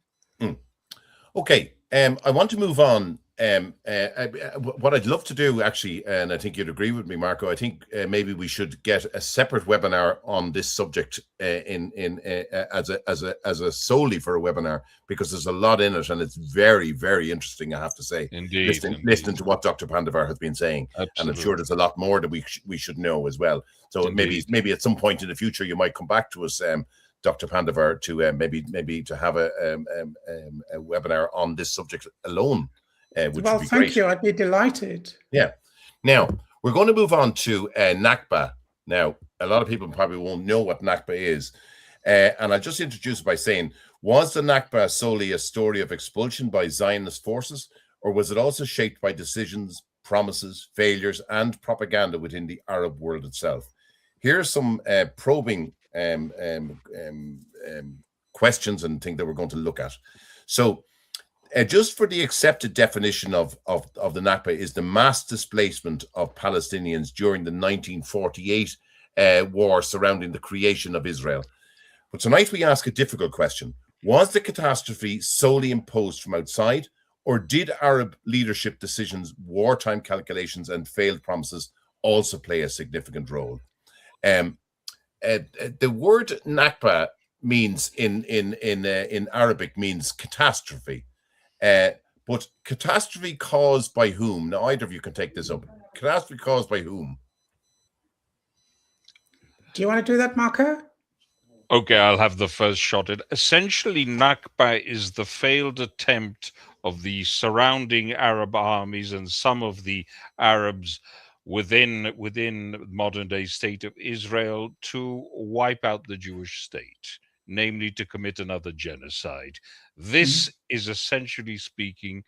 Okay, I want to move on. What I'd love to do, actually, and I think you'd agree with me, Marco, I think maybe we should get a separate webinar on this subject as a solely for a webinar, because there's a lot in it and it's very, very interesting, I have to say. Indeed. Listening to what Dr. Pandavar has been saying. Absolutely. And I'm sure there's a lot more that we should know as well. So maybe at some point in the future you might come back to us, Dr. Pandavar, to maybe to have a webinar on this subject alone. Well, thank you. I'd be delighted. Yeah. Now, we're going to move on to Nakba. Now, a lot of people probably won't know what Nakba is. And I'll just introduce it by saying, was the Nakba solely a story of expulsion by Zionist forces, or was it also shaped by decisions, promises, failures, and propaganda within the Arab world itself? Here are some probing questions and things that we're going to look at. So, just for the accepted definition of the Nakba is the mass displacement of Palestinians during the 1948 war surrounding the creation of Israel. But tonight we ask a difficult question. Was the catastrophe solely imposed from outside, Or did Arab leadership decisions, wartime calculations, and failed promises also play a significant role? The word Nakba means in Arabic means catastrophe, but catastrophe caused by whom? Now, either of you can take this up. Catastrophe caused by whom? Do you want to do that, Marco? Okay, I'll have the first shot at. Essentially, Nakba is the failed attempt of the surrounding Arab armies and some of the Arabs within modern day state of Israel to wipe out the Jewish state, namely to commit another genocide. This is essentially speaking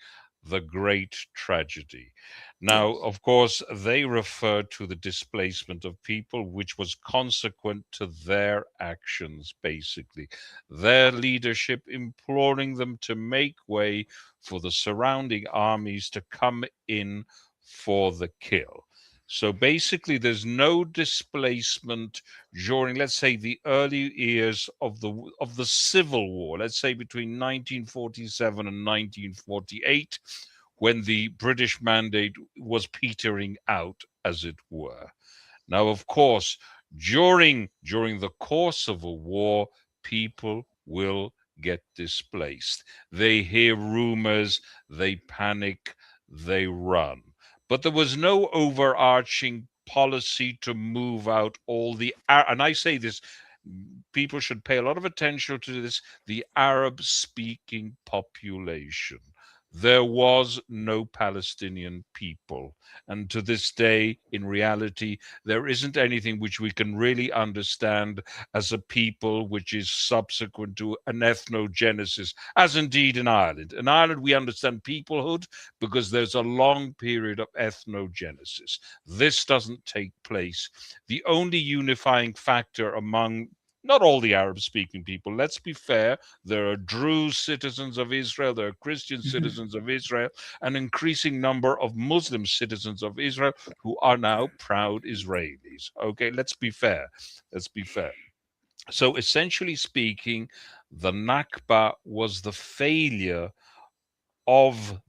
the great tragedy. Now, of course, they refer to the displacement of people, which was consequent to their actions, basically. Their leadership imploring them to make way for the surrounding armies to come in for the kill. So basically, there's no displacement during, let's say, the early years of the Civil War, let's say between 1947 and 1948, when the British mandate was petering out, as it were. Now, of course, during the course of a war, people will get displaced. They hear rumors, they panic, they run. But there was no overarching policy to move out all the, and I say this, people should pay a lot of attention to this, the Arab-speaking population. There was no Palestinian people. And to this day, in reality, there isn't anything which we can really understand as a people which is subsequent to an ethnogenesis, as indeed in Ireland. In Ireland, we understand peoplehood because there's a long period of ethnogenesis. This doesn't take place. The only unifying factor among not all the Arab-speaking people, let's be fair, there are Druze citizens of Israel, there are Christian citizens of Israel, an increasing number of Muslim citizens of Israel who are now proud Israelis. Okay, let's be fair. Let's be fair. So essentially speaking, the Nakba was the failure of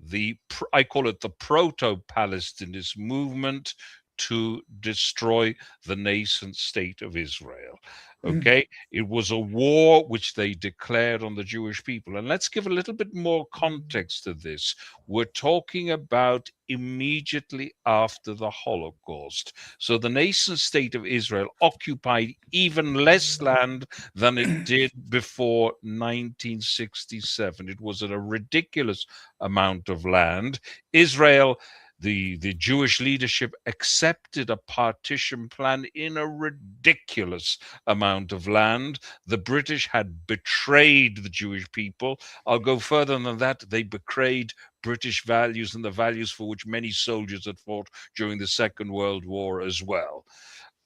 I call it the proto-Palestinist movement to destroy the nascent state of Israel. Okay, it was a war which they declared on the Jewish people. And let's give a little bit more context to this. We're talking about immediately after the Holocaust. So the nascent state of Israel occupied even less land than it did before 1967. It was at a ridiculous amount of land. Israel, the Jewish leadership accepted a partition plan in a ridiculous amount of land. The British had betrayed the Jewish people. I'll go further than that. They betrayed British values and the values for which many soldiers had fought during the Second World War as well.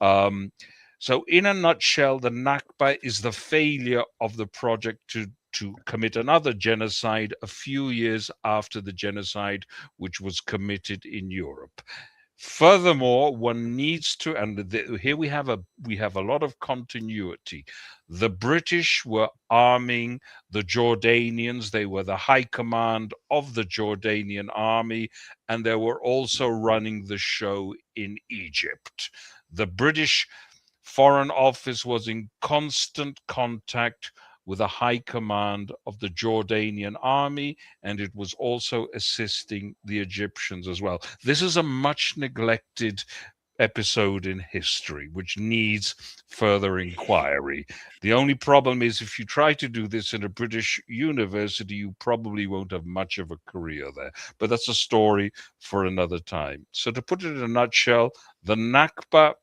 So in a nutshell, the Nakba is the failure of the project to commit another genocide a few years after the genocide which was committed in Europe. Furthermore, one needs to, and here we have a lot of continuity. The British were arming the Jordanians. They were the high command of the Jordanian army, and they were also running the show in Egypt. The British Foreign Office was in constant contact with the high command of the Jordanian army, and it was also assisting the Egyptians as well. This is a much neglected episode in history, which needs further inquiry. The only problem is if you try to do this in a British university, you probably won't have much of a career there. But that's a story for another time. So to put it in a nutshell, the Nakba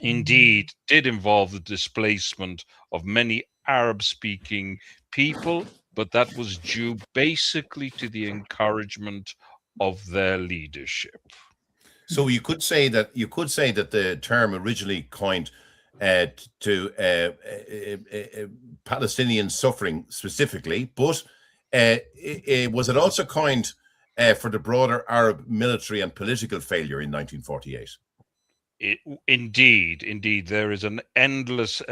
indeed did involve the displacement of many Arab-speaking people, but that was due basically to the encouragement of their leadership. So you could say that the term originally coined to Palestinian suffering specifically, but was it also coined for the broader Arab military and political failure in 1948? Indeed, there is an endless.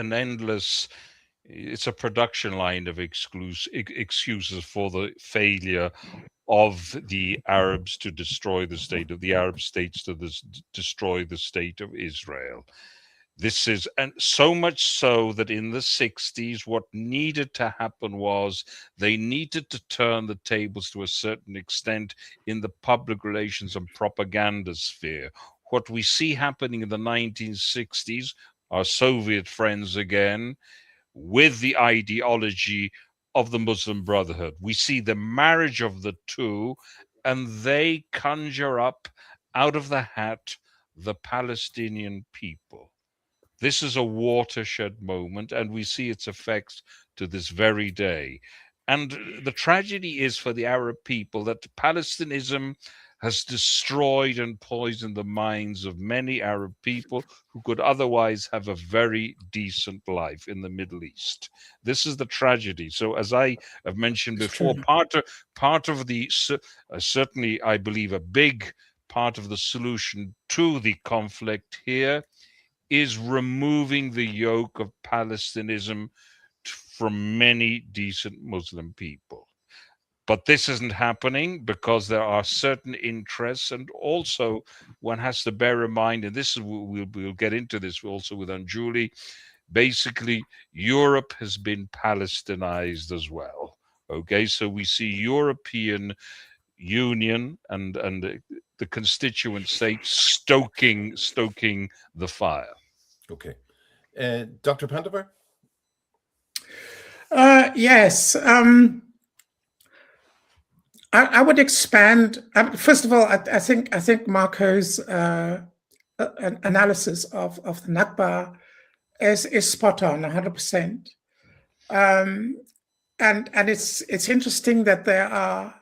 It's a production line of excuses for the failure of the Arabs to destroy the state of the Arab states to destroy the state of Israel. This is, and so much so that in the 60s, what needed to happen was they needed to turn the tables to a certain extent in the public relations and propaganda sphere. What we see happening in the 1960s, our Soviet friends again, with the ideology of the Muslim Brotherhood. We see the marriage of the two, and they conjure up out of the hat the Palestinian people. This is a watershed moment, and we see its effects to this very day. And the tragedy is for the Arab people that Palestinism has destroyed and poisoned the minds of many Arab people who could otherwise have a very decent life in the Middle East. This is the tragedy. So, as I have mentioned before, part of the, certainly I believe a big part of the solution to the conflict here is removing the yoke of Palestinism from many decent Muslim people. But this isn't happening because there are certain interests, and also one has to bear in mind, and this is, we'll get into this also with Anjuli, basically Europe has been Palestinized as well. Okay, so we see European Union and the constituent states stoking the fire. Okay. Dr. Pandavar? Yes. I would expand. First of all, I think Marco's analysis of the Nakba is spot on, 100%. And it's interesting that there are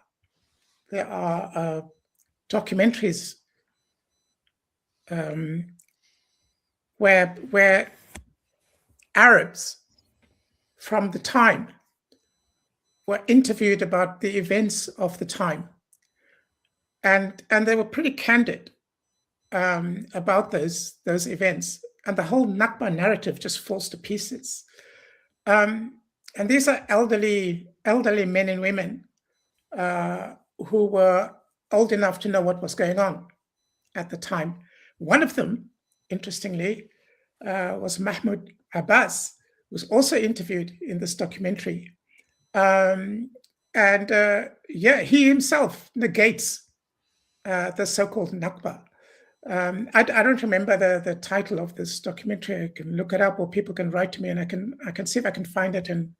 documentaries where Arabs from the time were interviewed about the events of the time, and they were pretty candid about those events, and the whole Nakba narrative just falls to pieces. And these are elderly men and women who were old enough to know what was going on at the time. One of them, interestingly, was Mahmoud Abbas, who was also interviewed in this documentary. He himself negates the so-called Nakba. I don't remember the title of this documentary. I can look it up, or people can write to me, and I can see if I can find it and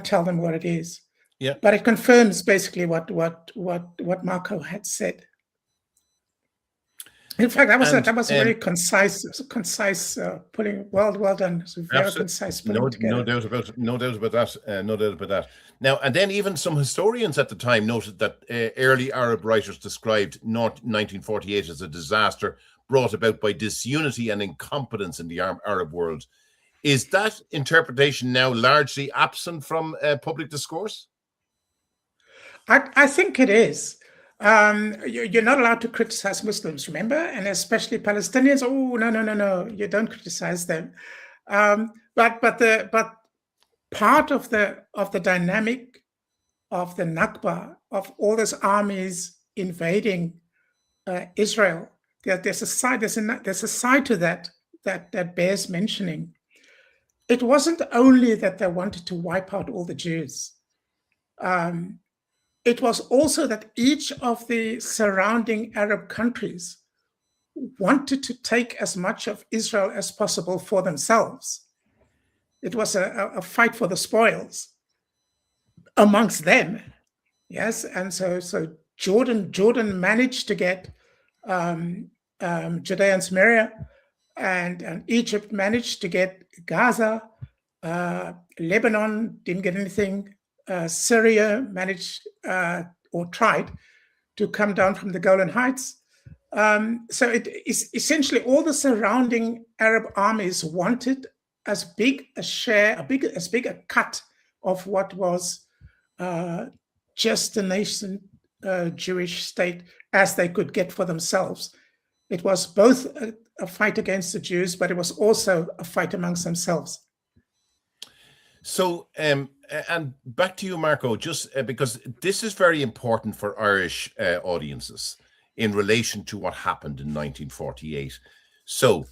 tell them what it is. Yeah. But it confirms basically what Marco had said. In fact, that was a very concise pulling. Well done. It's a very concise pulling together. No doubt about that. Now, and then even some historians at the time noted that early Arab writers described 1948 as a disaster brought about by disunity and incompetence in the Arab world. Is that interpretation now largely absent from public discourse? I think it is. You're not allowed to criticize Muslims, remember, and especially Palestinians. Oh, no, you don't criticize them. But part of the dynamic of the Nakba, of all those armies invading Israel, there's a side to that bears mentioning. It wasn't only that they wanted to wipe out all the Jews. It was also that each of the surrounding Arab countries wanted to take as much of Israel as possible for themselves. It was a fight for the spoils amongst them, yes. And so Jordan managed to get Judea and Samaria, and Egypt managed to get Gaza. Lebanon didn't get anything. Syria managed or tried to come down from the Golan Heights. So it is essentially all the surrounding Arab armies wanted as big a share, as big a cut of what was just a nation Jewish state as they could get for themselves. It was both a fight against the Jews, but it was also a fight amongst themselves. So, and back to you, Marco, just because this is very important for Irish audiences in relation to what happened in 1948. So,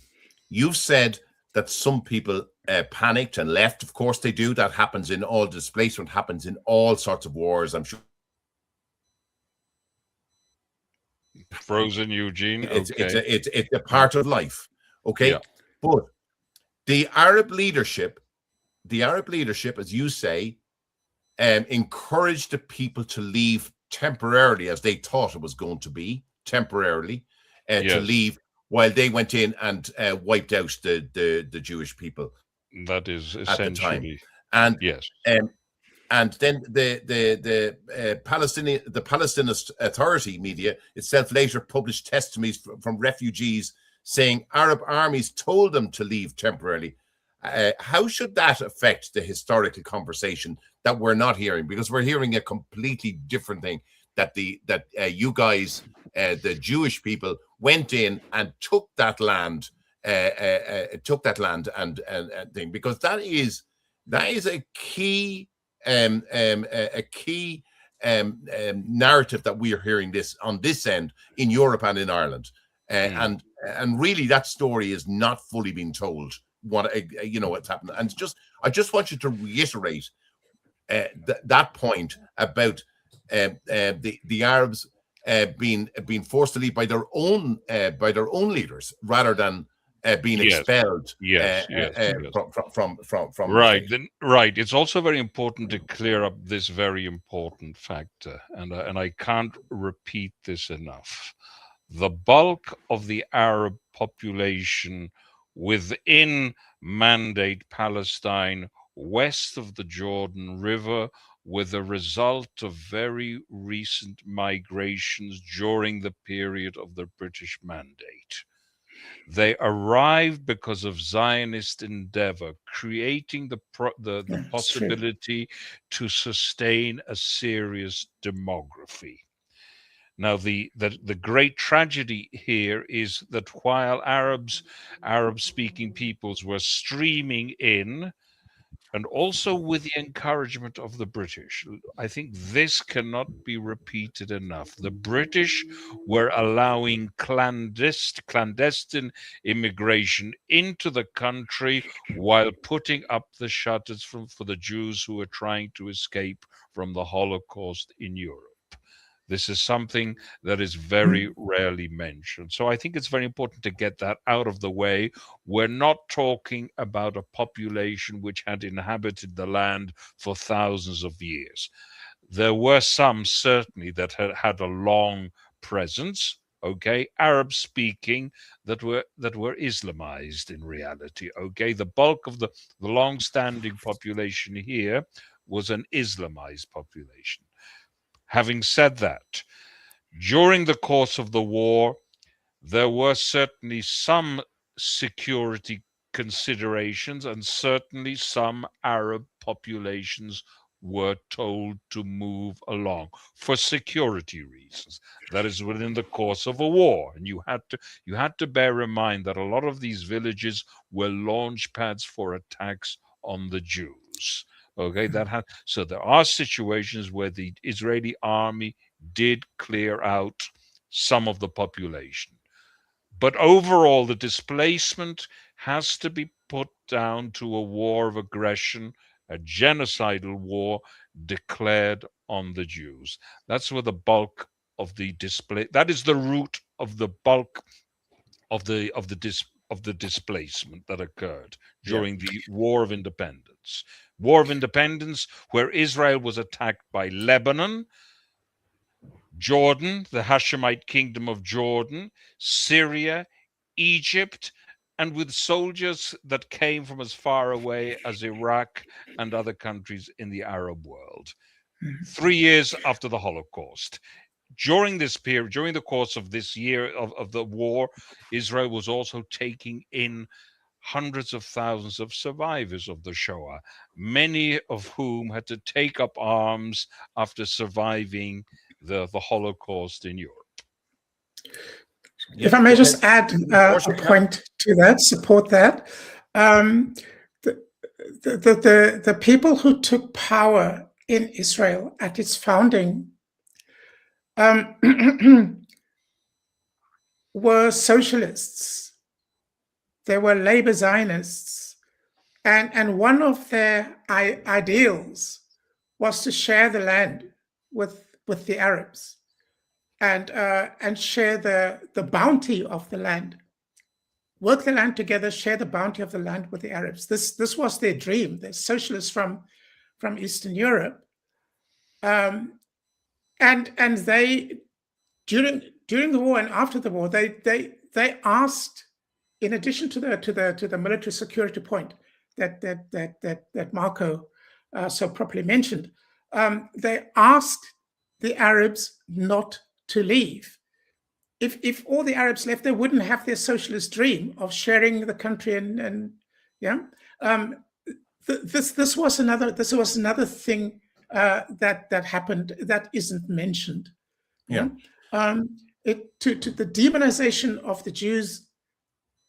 you've said that some people panicked and left. Of course they do. That happens in all displacement, happens in all sorts of wars. I'm sure. Frozen, Eugene. It's a part of life. Okay. Yeah. But the Arab leadership, as you say, encouraged the people to leave temporarily, as they thought it was going to be temporarily, to leave while they went in and wiped out the Jewish people. That is essentially at the time. And yes. And then the Palestinian Authority media itself later published testimonies from refugees saying Arab armies told them to leave temporarily. How should that affect the historical conversation that we're not hearing? Because we're hearing a completely different thing, that you guys, the Jewish people, went in and took that land, and thing, because that is a key narrative that we are hearing this on this end in Europe and in Ireland, and really that story is not fully being told. What's happened, and I just want you to reiterate that point about the Arabs being forced to leave by their own leaders rather than being expelled. From right. Then, right. It's also very important to clear up this very important factor, and I can't repeat this enough. The bulk of the Arab population within Mandate Palestine, west of the Jordan River, were the result of very recent migrations during the period of the British Mandate. They arrived because of Zionist endeavor, creating the possibility to sustain a serious demography. Now, the great tragedy here is that while Arab-speaking peoples were streaming in, and also with the encouragement of the British, I think this cannot be repeated enough. The British were allowing clandestine immigration into the country while putting up the shutters for the Jews who were trying to escape from the Holocaust in Europe. This is something that is very rarely mentioned. So I think it's very important to get that out of the way. We're not talking about a population which had inhabited the land for thousands of years. There were some certainly that had a long presence, okay, Arab speaking, that were Islamized in reality, okay. The bulk of the long-standing population here was an Islamized population. Having said that, during the course of the war, there were certainly some security considerations, and certainly some Arab populations were told to move along for security reasons. That is within the course of a war, and you had to bear in mind that a lot of these villages were launch pads for attacks on the Jews. Okay, so there are situations where the Israeli army did clear out some of the population. But overall, the displacement has to be put down to a war of aggression, a genocidal war declared on the Jews. That's where the bulk of the that is the root of the bulk of the displacement that occurred during the War of Independence. War of Independence, where Israel was attacked by Lebanon, Jordan, the Hashemite kingdom of Jordan, Syria, Egypt, and with soldiers that came from as far away as Iraq and other countries in the Arab world. 3 years after the Holocaust. During this period, during the course of this year of the war, Israel was also taking in hundreds of thousands of survivors of the Shoah, many of whom had to take up arms after surviving the Holocaust in Europe. If I may just add a point to that, support that. the people who took power in Israel at its founding were socialists. They were labor Zionists, and one of their ideals was to share the land with the Arabs, and share the bounty of the land. Work the land together, share the bounty of the land with the Arabs. This was their dream. They're socialists from Eastern Europe, and they during the war and after the war, they asked, in addition to the military security point that Marco so properly mentioned, they asked the Arabs not to leave. If all the Arabs left, they wouldn't have their socialist dream of sharing the country and this was another thing that happened that isn't mentioned. Yeah. The demonization of the Jews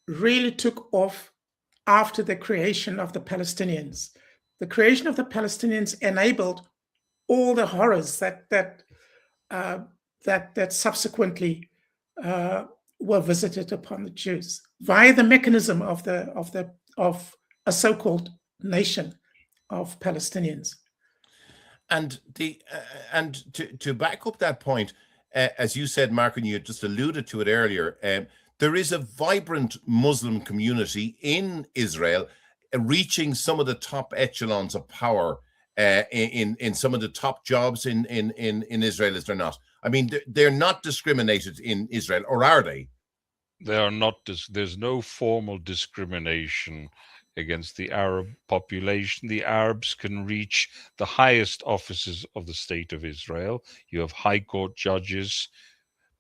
really took off after the creation of the Palestinians. The creation of the Palestinians enabled all the horrors that subsequently were visited upon the Jews via the mechanism of a so-called nation of Palestinians. And to back up that point, as you said, Mark, and you just alluded to it earlier, there is a vibrant Muslim community in Israel, reaching some of the top echelons of power in some of the top jobs in Israel, is there not? I mean, they're not discriminated in Israel, or are they? They are not. There's no formal discrimination against the Arab population. The Arabs can reach the highest offices of the state of Israel. You have high court judges,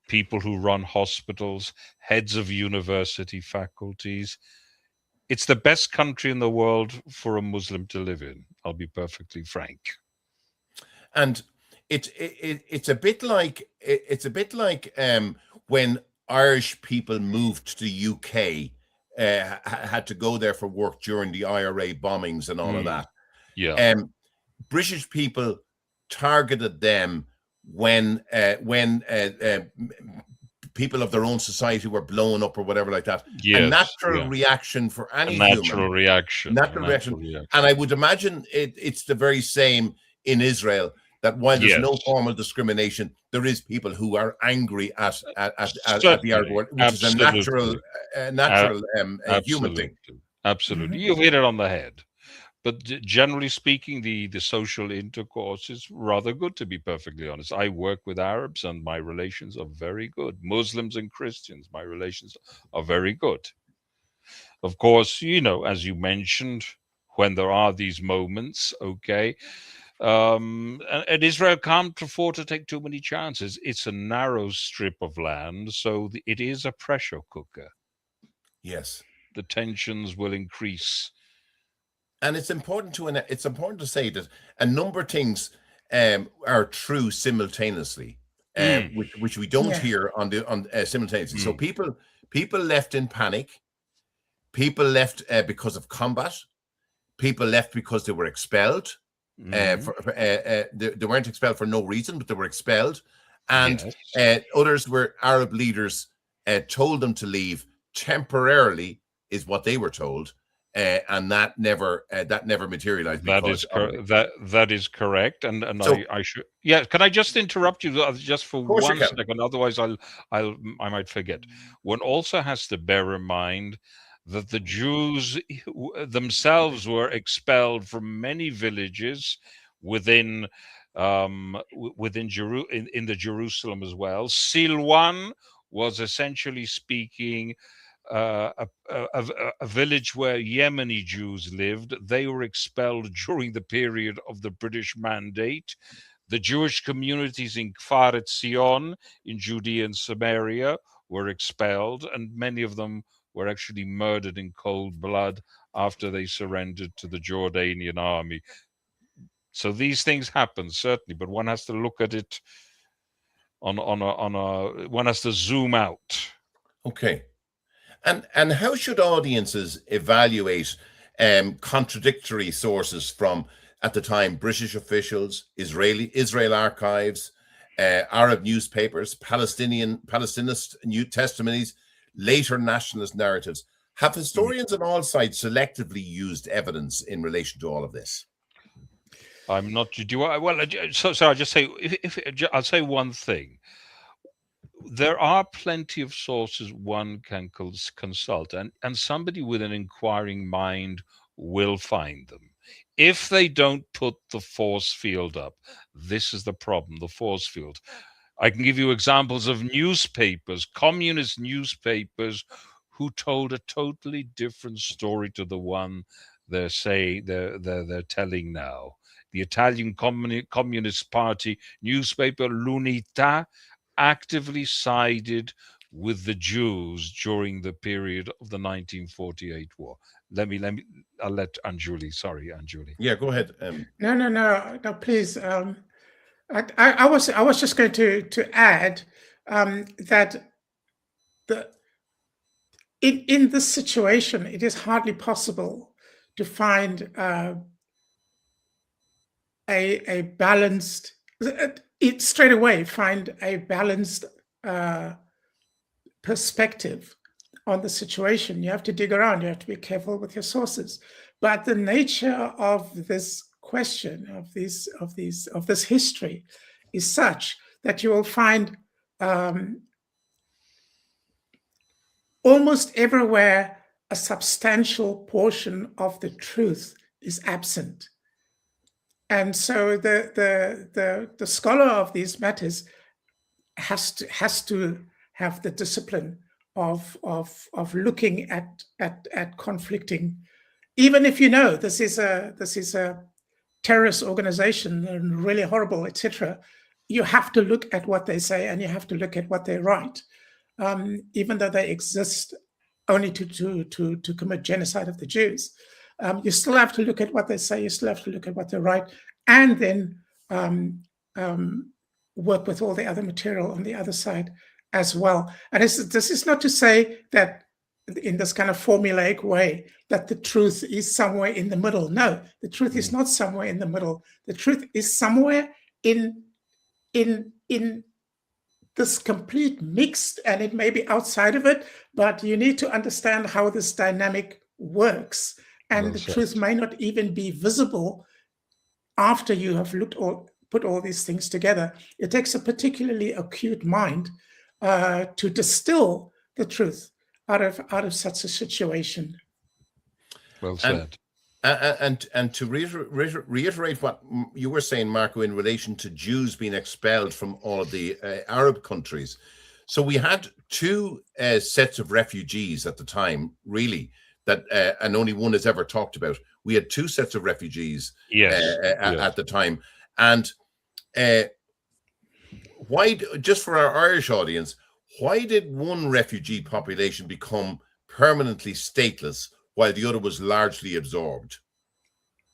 people who run hospitals, heads of university faculties. It's the best country in the world for a Muslim to live in. I'll be perfectly frank. And it's a bit like when Irish people moved to the UK, had to go there for work during the IRA bombings and all of that. Yeah. British people targeted them when people of their own society were blown up or whatever like that. Yes, a natural reaction for any natural human. reaction. Natural reaction. And I would imagine it's the very same in Israel, that while there's no formal discrimination, there is people who are angry at the Arab world, which is a natural human thing. Absolutely. You've hit it on the head. But generally speaking, the social intercourse is rather good, to be perfectly honest. I work with Arabs and my relations are very good. Muslims and Christians, my relations are very good. Of course, as you mentioned, when there are these moments, okay, and Israel can't afford to take too many chances. It's a narrow strip of land, so it is a pressure cooker. Yes. The tensions will increase. And it's important to say that a number of things are true simultaneously, which we don't hear on simultaneously. So people left in panic. People left because of combat. People left because they were expelled. They weren't expelled for no reason, but they were expelled. And others were Arab leaders told them to leave temporarily, is what they were told. And that never materialized. That is correct, and so, I should. Yeah, can I just interrupt you just for 1 second? Otherwise, I might forget. One also has to bear in mind that the Jews themselves were expelled from many villages within the Jerusalem as well. Silwan was, essentially speaking, a village where Yemeni Jews lived. They were expelled during the period of the British Mandate. The Jewish communities in Kfar Etzion in Judea and Samaria were expelled, and many of them were actually murdered in cold blood after they surrendered to the Jordanian army. So these things happen, certainly, but one has to look at it one has to zoom out. Okay. And how should audiences evaluate contradictory sources from, at the time, British officials, Israel archives, Arab newspapers, Palestinist new testimonies, later nationalist narratives. Have historians on all sides selectively used evidence in relation to all of this? I'm not. So I'll just say, I'll say one thing. There are plenty of sources one can consult, and somebody with an inquiring mind will find them. If they don't put the force field up, this is the problem, the force field. I can give you examples of newspapers, communist newspapers, who told a totally different story to the one they're telling now. The Italian Communist Party newspaper L'Unità actively sided with the Jews during the period of the 1948 war. I'll let Anjuli. Sorry, Anjuli. Yeah, go ahead. No, please. I was just going to add that in this situation, it is hardly possible to find a balanced. Straight away find a balanced perspective on the situation. You have to dig around. You have to be careful with your sources. But the nature of this question, of this history, is such that you will find almost everywhere a substantial portion of the truth is absent. And so the scholar of these matters has to have the discipline of looking at conflicting, even if you know this is a terrorist organization and really horrible, etc. You have to look at what they say and you have to look at what they write, even though they exist only to commit genocide of the Jews. You still have to look at what they say, you still have to look at what they write, and then work with all the other material on the other side as well. And this is not to say that in this kind of formulaic way that the truth is somewhere in the middle. No, the truth is not somewhere in the middle. The truth is somewhere in this complete mix, and it may be outside of it, but you need to understand how this dynamic works. And the truth may not even be visible after you have put all these things together. It takes a particularly acute mind to distill the truth out of such a situation. Well said. And to reiterate what you were saying, Marco, in relation to Jews being expelled from all of the Arab countries. So we had two sets of refugees at the time, really, that and only one is ever talked about. We had two sets of refugees at the time. And why, just for our Irish audience, why did one refugee population become permanently stateless while the other was largely absorbed?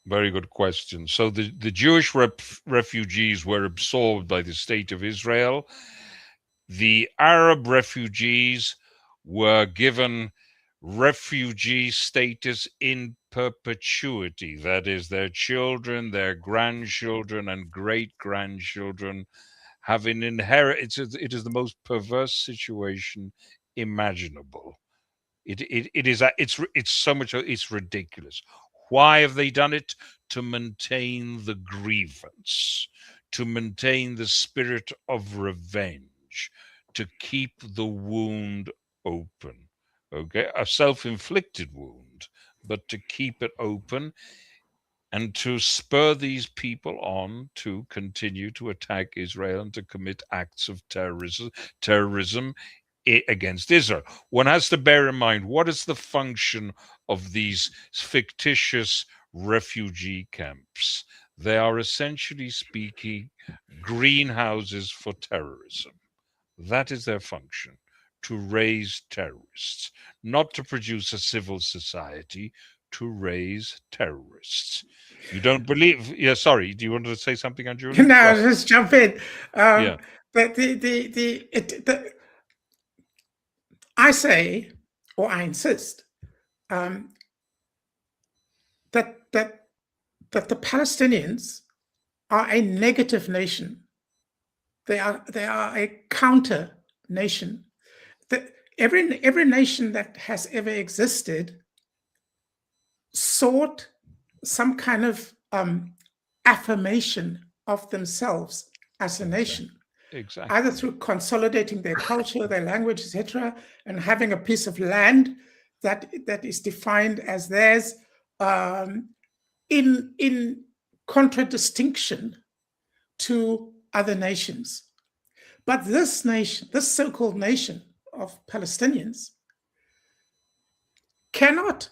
Very good question. So the Jewish refugees were absorbed by the state of Israel. The Arab refugees were given refugee status in perpetuity. That is, their children, their grandchildren, and great-grandchildren having inherited. It is the most perverse situation imaginable. It's so much. It's ridiculous. Why have they done it? To maintain the grievance, to maintain the spirit of revenge, to keep the wound open. Okay, a self-inflicted wound, but to keep it open and to spur these people on to continue to attack Israel and to commit acts of terrorism against Israel. One has to bear in mind, what is the function of these fictitious refugee camps? They are, essentially speaking, greenhouses for terrorism. That is their function, to raise terrorists, not to produce a civil society, to raise terrorists. You don't believe? Yeah, sorry. Do you want to say something, Anjuli? No, just jump in. Yeah. But I say, or I insist, the Palestinians are a negative nation. They are a counter nation. Every nation that has ever existed sought some kind of affirmation of themselves as a nation. Exactly. Either through consolidating their culture, their language, etc., and having a piece of land that is defined as theirs, in contradistinction to other nations. But this nation, this so-called nation of Palestinians, cannot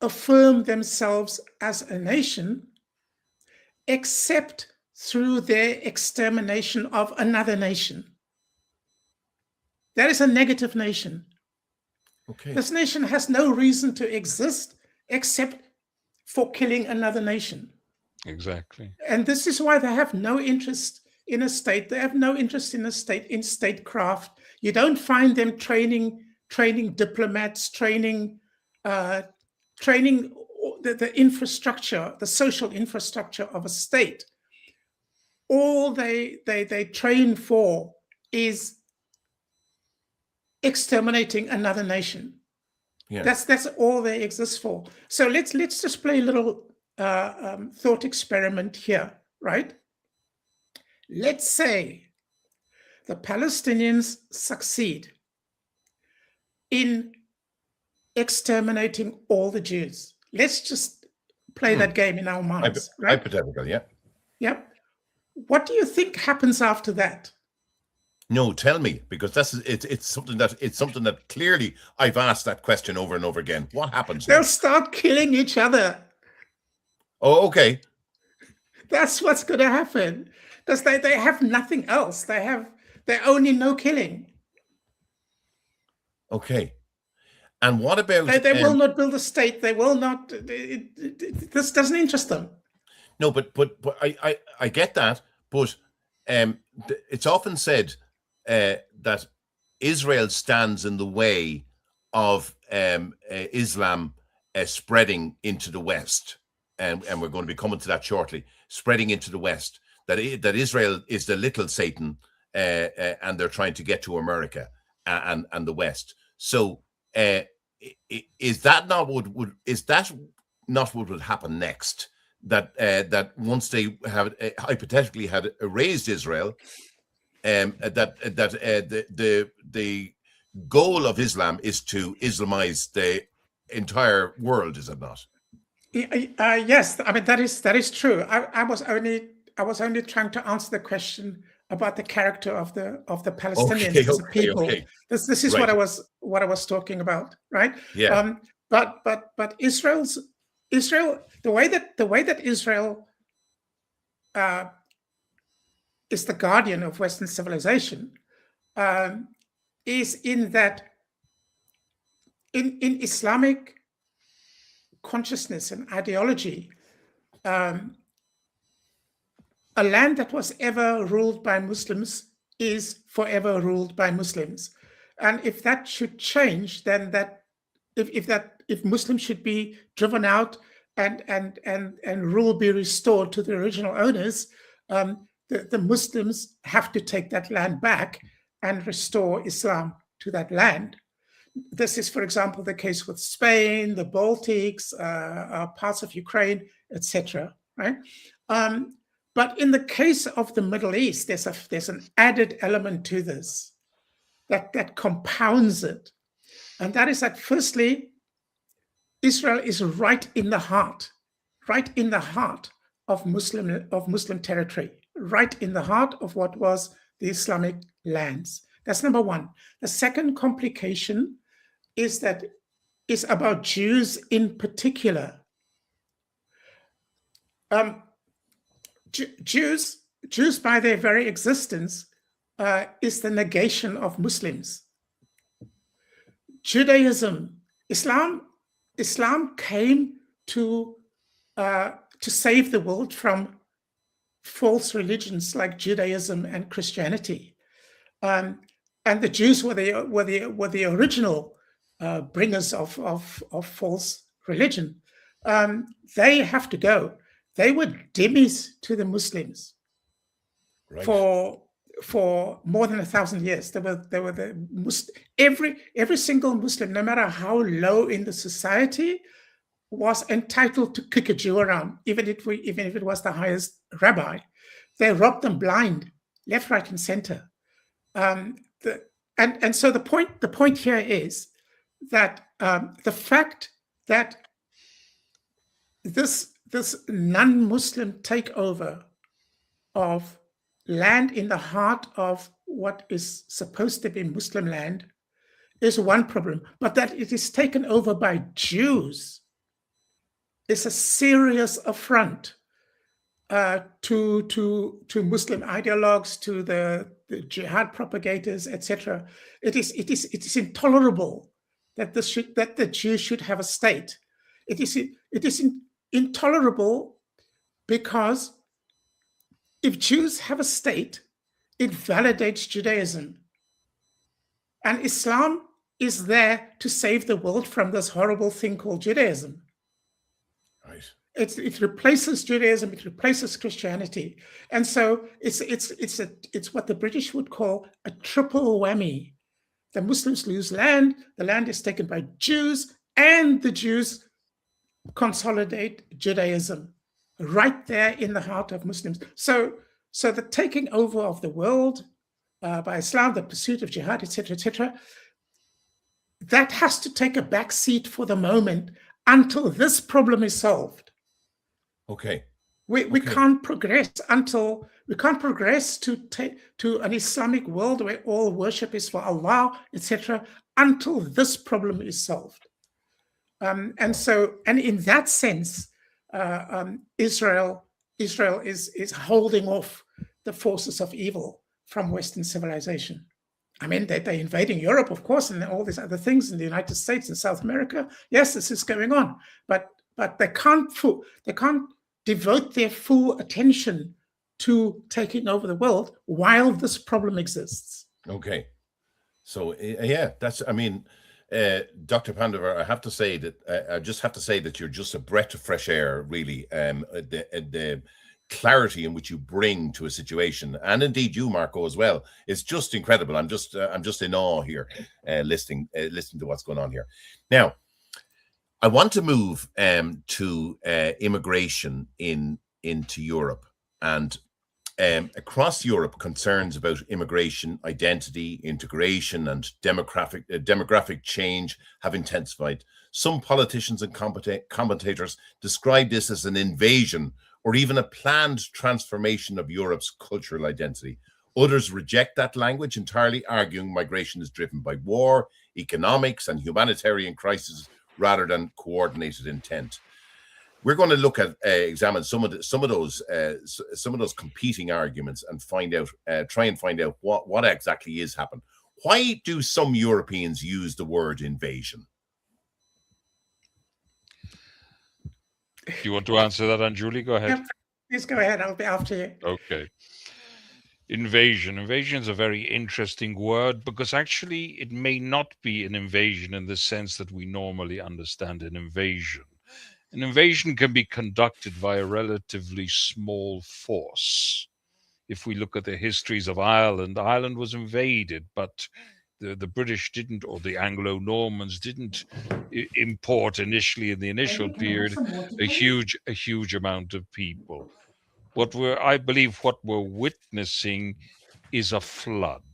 affirm themselves as a nation except through their extermination of another nation. That is a negative nation. Okay. This nation has no reason to exist except for killing another nation. Exactly. And this is why they have no interest in a state. They have no interest in statecraft. You don't find them training diplomats, training the infrastructure, the social infrastructure of a state. All they train for is exterminating another nation. Yeah. That's all they exist for. So let's just play a little thought experiment here, right? Let's say the Palestinians succeed in exterminating all the Jews. Let's just play that game in our minds, right? Hypothetical, yeah. Yep. What do you think happens after that? No, tell me, because it's something that clearly I've asked that question over and over again. What happens? They'll start killing each other. Oh, okay. That's what's going to happen. Because they have nothing else. They only know killing. Okay. And what about... They will not build a state. They will not... this doesn't interest them. No, but I get that. But it's often said that Israel stands in the way of Islam spreading into the West. And we're going to be coming to that shortly. Spreading into the West. That Israel is the little Satan, and they're trying to get to America and the West. So is that not what would happen next? That once they have hypothetically had erased Israel, the goal of Islam is to Islamize the entire world, is it not? Yes, I mean that is true. I was only trying to answer the question about the character of the Palestinians as a people. Okay. This is right. what I was talking about, right? Yeah. But Israel, the way that Israel is the guardian of Western civilization is in that in Islamic consciousness and ideology, a land that was ever ruled by Muslims is forever ruled by Muslims. And if that should change, then if Muslims should be driven out and rule be restored to the original owners, the Muslims have to take that land back and restore Islam to that land. This is, for example, the case with Spain, the Baltics, parts of Ukraine, etc. Right? But in the case of the Middle East, there's an added element to this that compounds it, and that is that firstly, Israel is right in the heart of Muslim territory, right in the heart of what was the Islamic lands. That's number one. The second complication is about Jews in particular. Jews by their very existence is the negation of Muslims. Judaism, Islam came to save the world from false religions like Judaism and Christianity, and the Jews were the original bringers of false religion. they have to go. They were dhimmis to the Muslims Right. for more than 1,000 years. They were every single Muslim, no matter how low in the society, was entitled to kick a Jew around, even if it was the highest rabbi. They robbed them blind, left, right, and center. And so the point here is that the fact that this non-Muslim takeover of land in the heart of what is supposed to be Muslim land is one problem, but that it is taken over by Jews is a serious affront to Muslim ideologues, to the jihad propagators, etc. It is intolerable that the Jews should have a state. It is intolerable because if Jews have a state, it validates Judaism, and Islam is there to save the world from this horrible thing called Judaism. Right. It replaces Judaism, it replaces Christianity, and so it's what the British would call a triple whammy. The Muslims lose land, the land is taken by Jews, and the Jews consolidate Judaism right there in the heart of Muslims. So the taking over of the world by Islam, the pursuit of jihad, etc., that has to take a back seat for the moment until this problem is solved. Okay. We can't progress to an Islamic world where all worship is for Allah, etc., until this problem is solved. And in that sense, Israel is holding off the forces of evil from Western civilization. I mean, they're invading Europe, of course, and all these other things in the United States and South America. Yes, this is going on, but they can't devote their full attention to taking over the world while this problem exists. Okay. So yeah, I mean, Dr. Pandavar, I just have to say that you're just a breath of fresh air, really. The clarity in which you bring to a situation, and indeed you, Marco, as well, is just incredible. I'm just in awe here, listening to what's going on here. Now, I want to move to immigration into Europe, and across Europe, concerns about immigration, identity, integration, and demographic change have intensified. Some politicians and commentators describe this as an invasion or even a planned transformation of Europe's cultural identity. Others reject that language entirely, arguing migration is driven by war, economics, and humanitarian crises rather than coordinated intent. We're going to look at examine some of those competing arguments and try and find out what exactly is happening. Why do some Europeans use the word invasion? Do you want to answer that, Anjuli? Go ahead. Yeah, please go ahead. I'll be after you. Okay. Invasion. Invasion is a very interesting word because actually it may not be an invasion in the sense that we normally understand an invasion. An invasion can be conducted by a relatively small force. If we look at the histories of Ireland, Ireland was invaded, but the British didn't, or the Anglo-Normans didn't import initially in the initial period a huge amount of people. I believe what we're witnessing is a flood.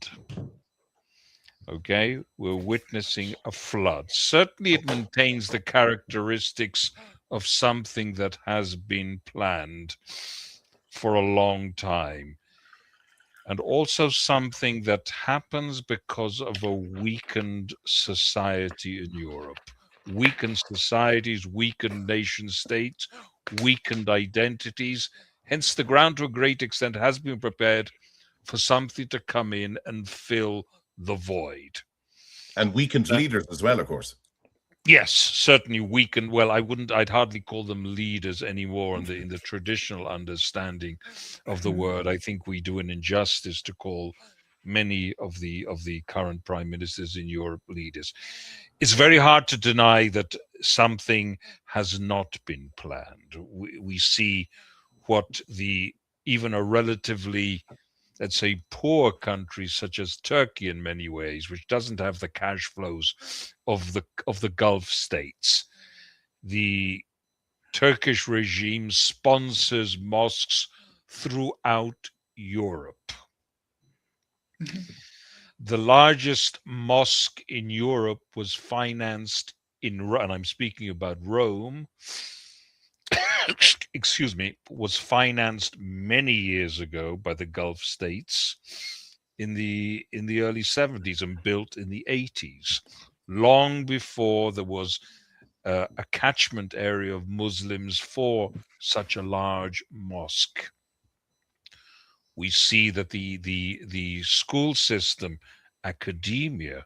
Okay, we're witnessing a flood. Certainly it maintains the characteristics of something that has been planned for a long time. And also something that happens because of a weakened society in Europe. Weakened societies, weakened nation states, weakened identities. Hence, the ground to a great extent has been prepared for something to come in and fill the void. And weakened leaders as well, of course. Yes, certainly weakened. Well, I'd hardly call them leaders anymore in the traditional understanding of the word. I think we do an injustice to call many of the current prime ministers in Europe, leaders. It's very hard to deny that something has not been planned. We see what even a relatively, let's say, poor country such as Turkey in many ways, which doesn't have the cash flows of the Gulf states. The Turkish regime sponsors mosques throughout Europe. Mhm. The largest mosque in Europe was financed and I'm speaking about Rome, excuse me, was financed many years ago by the Gulf states in the early 70s and built in the 80s, long before there was a catchment area of Muslims for such a large mosque. We see that the school system, academia,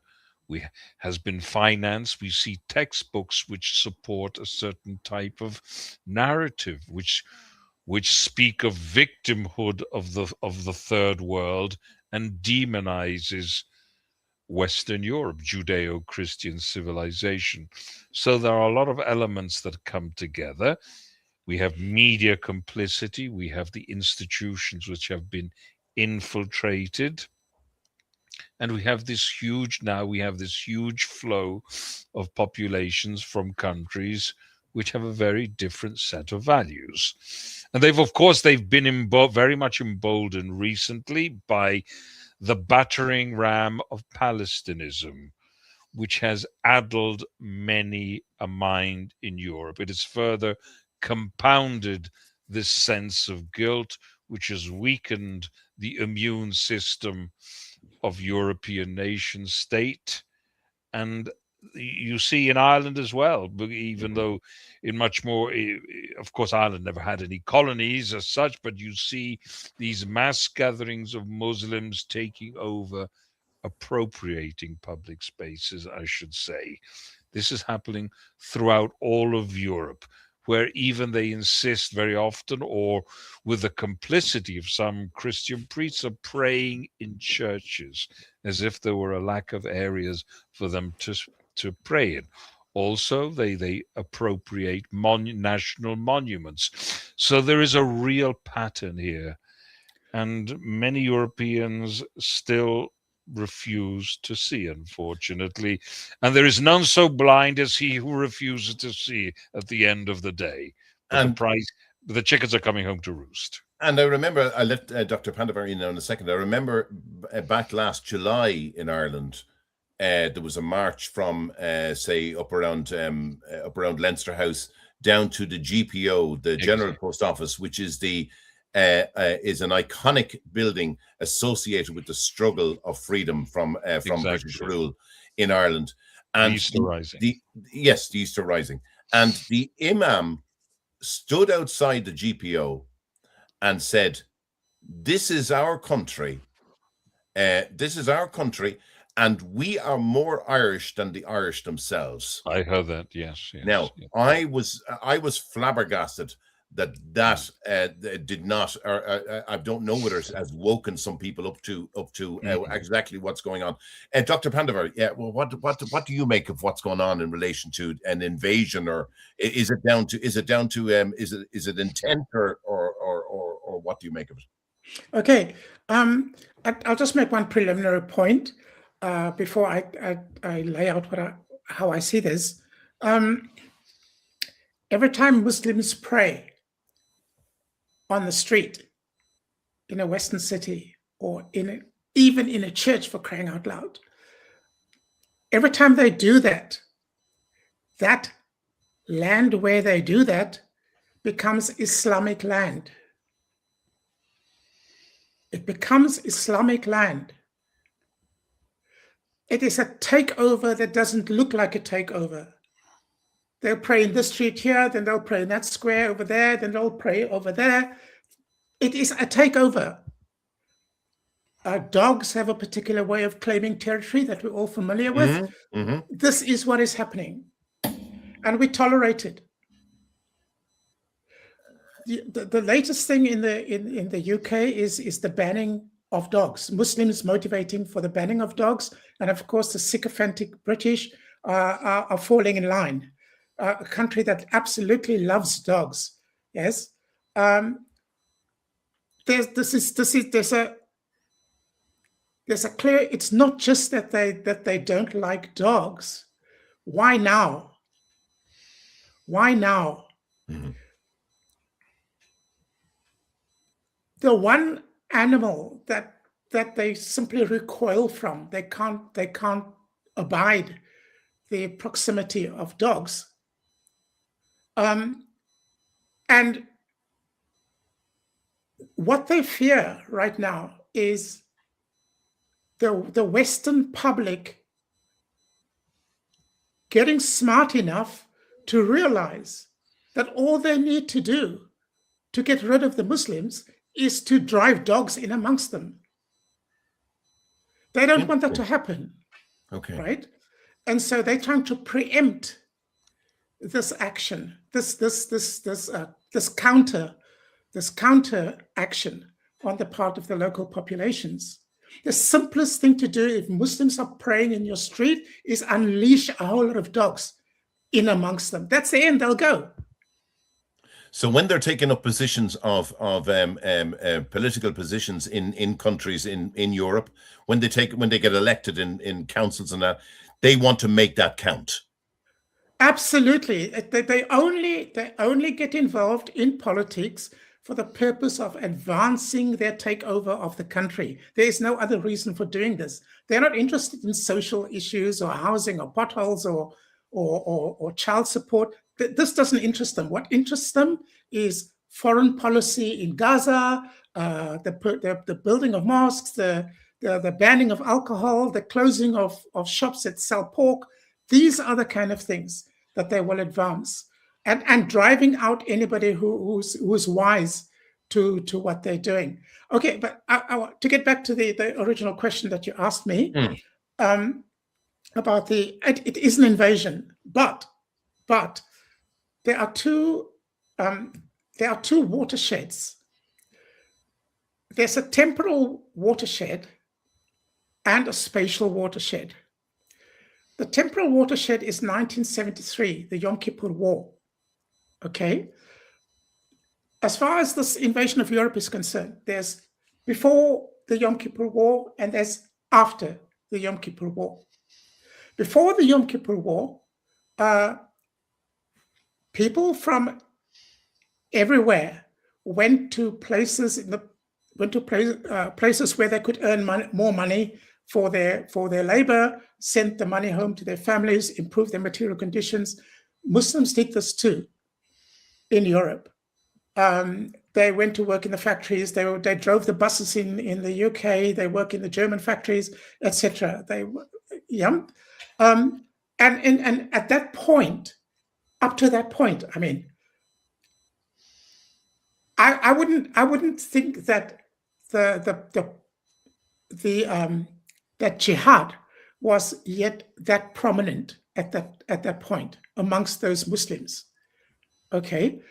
has been financed. We see textbooks which support a certain type of narrative, which speak of victimhood of the third world and demonizes Western Europe, Judeo-Christian civilization. So there are a lot of elements that come together. We have media complicity. We have the institutions which have been infiltrated. And we have this huge flow of populations from countries which have a very different set of values. And they've been very much emboldened recently by the battering ram of Palestinism, which has addled many a mind in Europe. It has further compounded this sense of guilt, which has weakened the immune system of European nation state. And you see in Ireland as well, even though in much more, of course, Ireland never had any colonies as such, but you see these mass gatherings of Muslims taking over, appropriating public spaces, I should say. This is happening throughout all of Europe, where even they insist very often, or with the complicity of some Christian priests, are praying in churches, as if there were a lack of areas for them to pray in. Also, they appropriate national monuments. So there is a real pattern here. And many Europeans still refuse to see, unfortunately. And there is none so blind as he who refuses to see at the end of the day. But the chickens are coming home to roost. And I remember, I'll let Dr. Pandavar in a second. I remember back last July in Ireland, there was a march from, say, up around Leinster House down to the GPO, the General Post Office, which is is an iconic building associated with the struggle of freedom from British rule in Ireland. And the Easter Rising. the Easter Rising. And the imam stood outside the GPO and said, "This is our country. This is our country, and we are more Irish than the Irish themselves." I heard that. Yes. Now, yes. I was flabbergasted that did not, or I don't know whether it has woken some people up to exactly what's going on. Dr. Pandavar, well, what do you make of what's going on in relation to an invasion, or is it down to is it intent, or what do you make of it? Okay, I'll just make one preliminary point before I lay out how I see this. Every time Muslims pray on the street in a Western city, or even in a church, for crying out loud, every time they do that, that land where they do that becomes Islamic land. It becomes Islamic land. It is a takeover that doesn't look like a takeover. They'll pray in this street here, then they'll pray in that square over there, then they'll pray over there. It is a takeover. Dogs have a particular way of claiming territory that we're all familiar with. Mm-hmm. Mm-hmm. This is what is happening. And we tolerate it. The latest thing in the UK is the banning of dogs, Muslims motivating for the banning of dogs, and of course the sycophantic British are falling in line. A country that absolutely loves dogs. Yes, there's a clear. It's not just that they don't like dogs. Why now? Why now? Mhm. The one animal that they simply recoil from, they can't abide the proximity of dogs. And what they fear right now is the Western public getting smart enough to realize that all they need to do to get rid of the Muslims is to drive dogs in amongst them. They don't want that to happen. Okay. Right? And so they're trying to preempt this action, this counter action on the part of the local populations. The simplest thing to do if Muslims are praying in your street is unleash a whole lot of dogs in amongst them. That's the end. They'll go. So when they're taking up positions of political positions in countries in Europe, when they get elected in councils and that, they want to make that count. Absolutely. They only get involved in politics for the purpose of advancing their takeover of the country. There is no other reason for doing this. They're not interested in social issues or housing or potholes or child support. This doesn't interest them. What interests them is foreign policy in Gaza, the building of mosques, the banning of alcohol, the closing of shops that sell pork. These are the kind of things that they will advance, and driving out anybody who's wise to what they're doing. Okay, but I want to get back to the original question that you asked me about it is an invasion, but there are two watersheds. There's a temporal watershed and a spatial watershed. The temporal watershed is 1973, the Yom Kippur War. Okay? As far as this invasion of Europe is concerned, there's before the Yom Kippur War and there's after the Yom Kippur War. Before the Yom Kippur War, people from everywhere went to places places where they could earn more money for their labor, sent the money home to their families, improved their material conditions. Muslims did this too in Europe. They went to work in the factories. They drove the buses in the UK. They work in the German factories, etc. And at that point, up to that point, I mean, I wouldn't think that that jihad was yet that prominent at that point amongst those Muslims. Okay,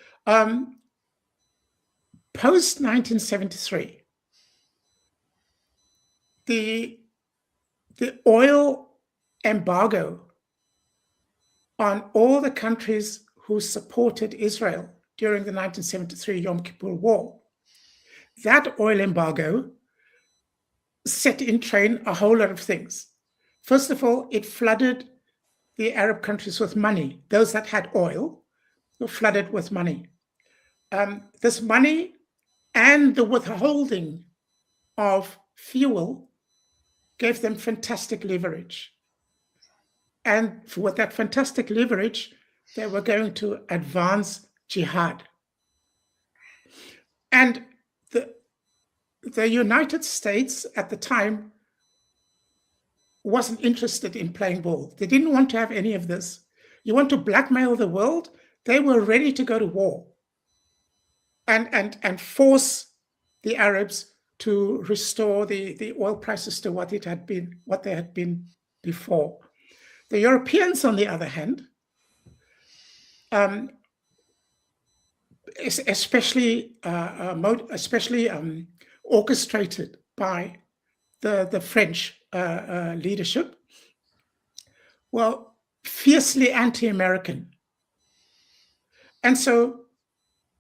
post 1973, the oil embargo on all the countries who supported Israel during the 1973 Yom Kippur War, that oil embargo set in train a whole lot of things. First of all, it flooded the Arab countries with money. Those that had oil were flooded with money. This money and the withholding of fuel gave them fantastic leverage. And with that fantastic leverage, they were going to advance jihad. And the United States at the time wasn't interested in playing ball. They didn't want to have any of this. You want to blackmail the world? They were ready to go to war and force the Arabs to restore the oil prices to what they had been before. The Europeans, on the other hand, especially orchestrated by the French leadership were fiercely anti-American. And so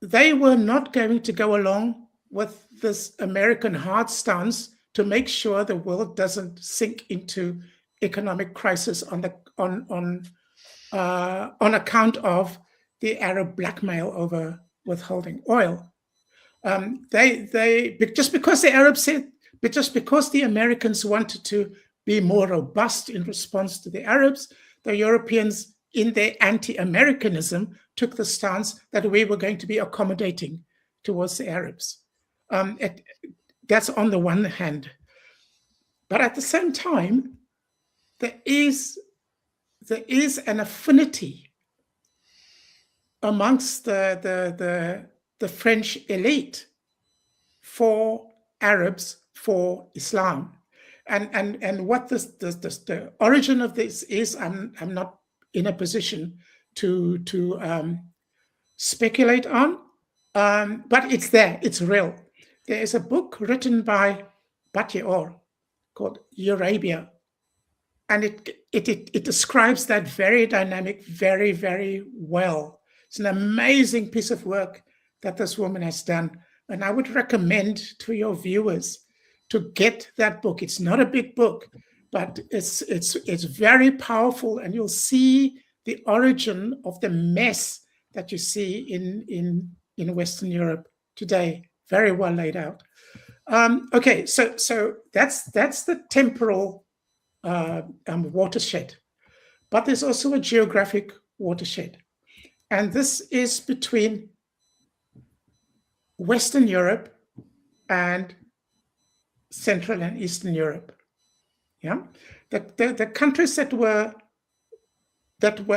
they were not going to go along with this American hard stance to make sure the world doesn't sink into economic crisis on account of the Arab blackmail over withholding oil. Just because the Americans wanted to be more robust in response to the Arabs, the Europeans, in their anti-Americanism, took the stance that we were going to be accommodating towards the Arabs. That's on the one hand. But at the same time, there is an affinity amongst the French elite for Arabs, for Islam. And what the origin of this is, I'm not in a position to speculate on, but it's there, it's real. There is a book written by Batior called Eurabia, and it describes that very dynamic, very, very well. It's an amazing piece of work that this woman has done, and I would recommend to your viewers to get that book. It's not a big book, but it's very powerful, and you'll see the origin of the mess that you see in Western Europe today. Very well laid out. Okay, so that's the temporal watershed, but there's also a geographic watershed, and this is between Western Europe and Central and Eastern Europe. Yeah, the countries that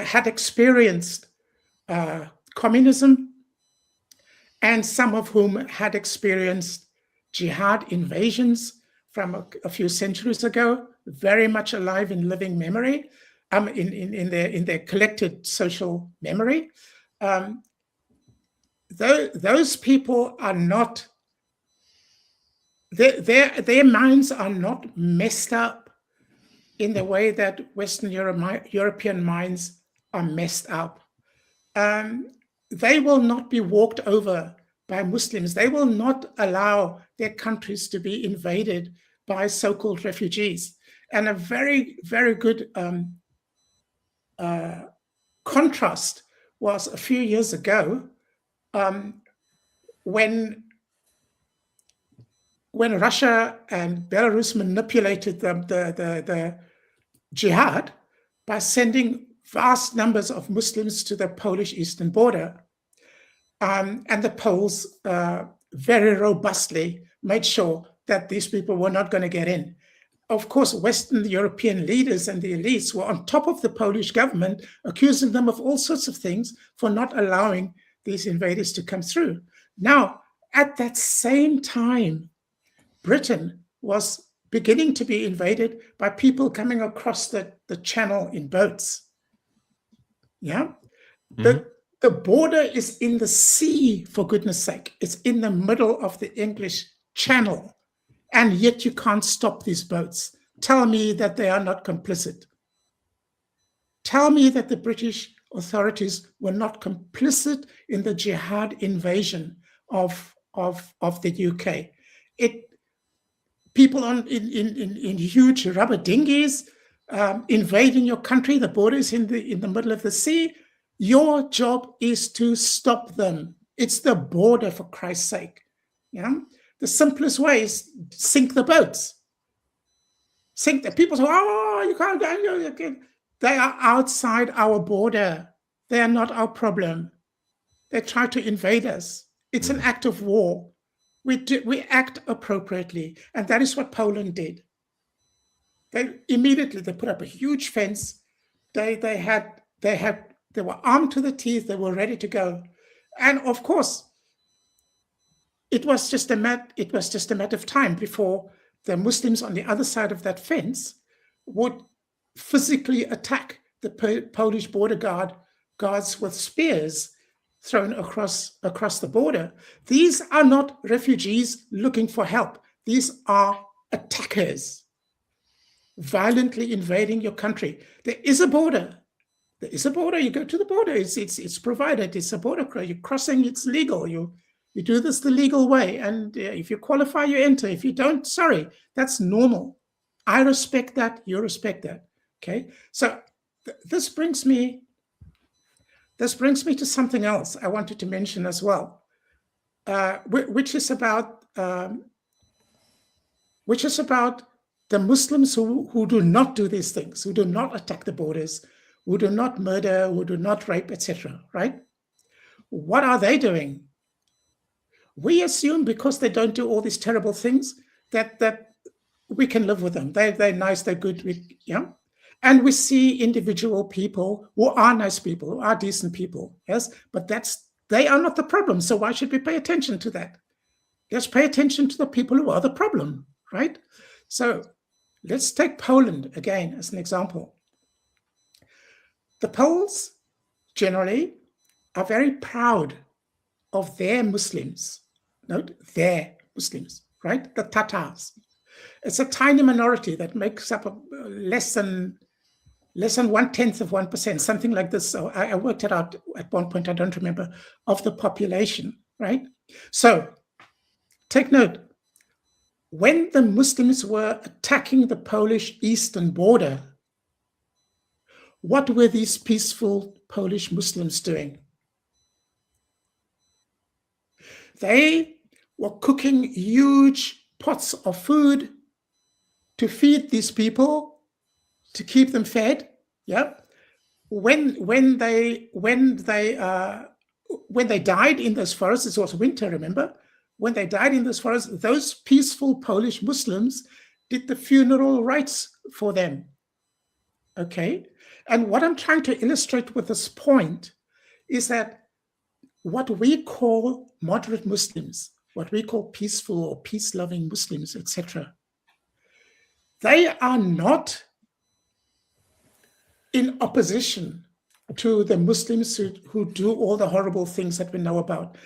had experienced communism, and some of whom had experienced jihad invasions from a few centuries ago, very much alive in living memory, in their collected social memory. Those people are not, their minds are not messed up in the way that Western European minds are messed up. They will not be walked over by Muslims. They will not allow their countries to be invaded by so-called refugees. And a very, very good contrast was a few years ago when Russia and Belarus manipulated the jihad by sending vast numbers of Muslims to the Polish eastern border. And the Poles very robustly made sure that these people were not going to get in. Of course, Western European leaders and the elites were on top of the Polish government, accusing them of all sorts of things for not allowing these invaders to come through. Now, at that same time, Britain was beginning to be invaded by people coming across the channel in boats. Yeah? Mm-hmm. The border is in the sea, for goodness sake. It's in the middle of the English Channel, and yet you can't stop these boats. Tell me that they are not complicit. Tell me that the British authorities were not complicit in the jihad invasion of the UK. People in huge rubber dinghies invading your country. The border is in the middle of the sea. Your job is to stop them. It's the border, for Christ's sake. Yeah, the simplest way is sink the boats. Sink the people say, "Oh, you can't go." They are outside our border. They are not our problem. They try to invade us. It's an act of war. We act appropriately, and that is what Poland did. They put up a huge fence. They were armed to the teeth. They were ready to go, and of course, it was just a matter of time before the Muslims on the other side of that fence would physically attack the Polish border guards with spears thrown across the border. These are not refugees looking for help. These are attackers violently invading your country. There is a border. There is a border. You go to the border. It's provided. It's a border. You're crossing. It's legal. You do this the legal way. And if you qualify, you enter. If you don't, sorry, that's normal. I respect that. You respect that. Okay. So this brings me to something else I wanted to mention as well, which is about the Muslims who do not do these things, who do not attack the borders, who do not murder, who do not rape, etc. Right? What are they doing? We assume because they don't do all these terrible things that we can live with them. They're nice, they're good, yeah. And we see individual people who are nice people, who are decent people, yes. But they are not the problem. So why should we pay attention to that? Let's pay attention to the people who are the problem, right? So let's take Poland again as an example. The Poles generally are very proud of their Muslims. Note, their Muslims, right? The Tatars. It's a tiny minority that makes up less than 1/10 of 1%, something like this. So I worked it out at one point, I don't remember, of the population, right? So take note, when the Muslims were attacking the Polish eastern border, what were these peaceful Polish Muslims doing? They were cooking huge pots of food to feed these people, to keep them fed. Yeah. When they died in those forests, it was winter, remember? When they died in those forests, those peaceful Polish Muslims did the funeral rites for them. Okay. And what I'm trying to illustrate with this point is that what we call moderate Muslims, what we call peaceful or peace-loving Muslims, etc., they are not in opposition to the Muslims who do all the horrible things that we know about.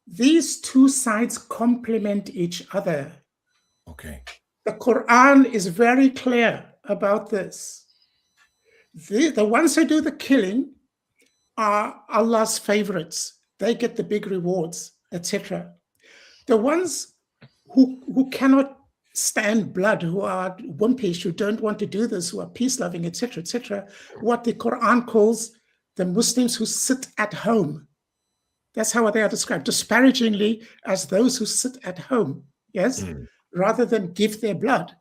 These two sides complement each other. Okay. The Quran is very clear about this. The ones who do the killing are Allah's favorites. They get the big rewards, etc. The ones who cannot stand blood, who are wimpish, who don't want to do this, who are peace-loving, etc., etc., what the Quran calls the Muslims who sit at home. That's how they are described, disparagingly, as those who sit at home, yes, rather than give their blood.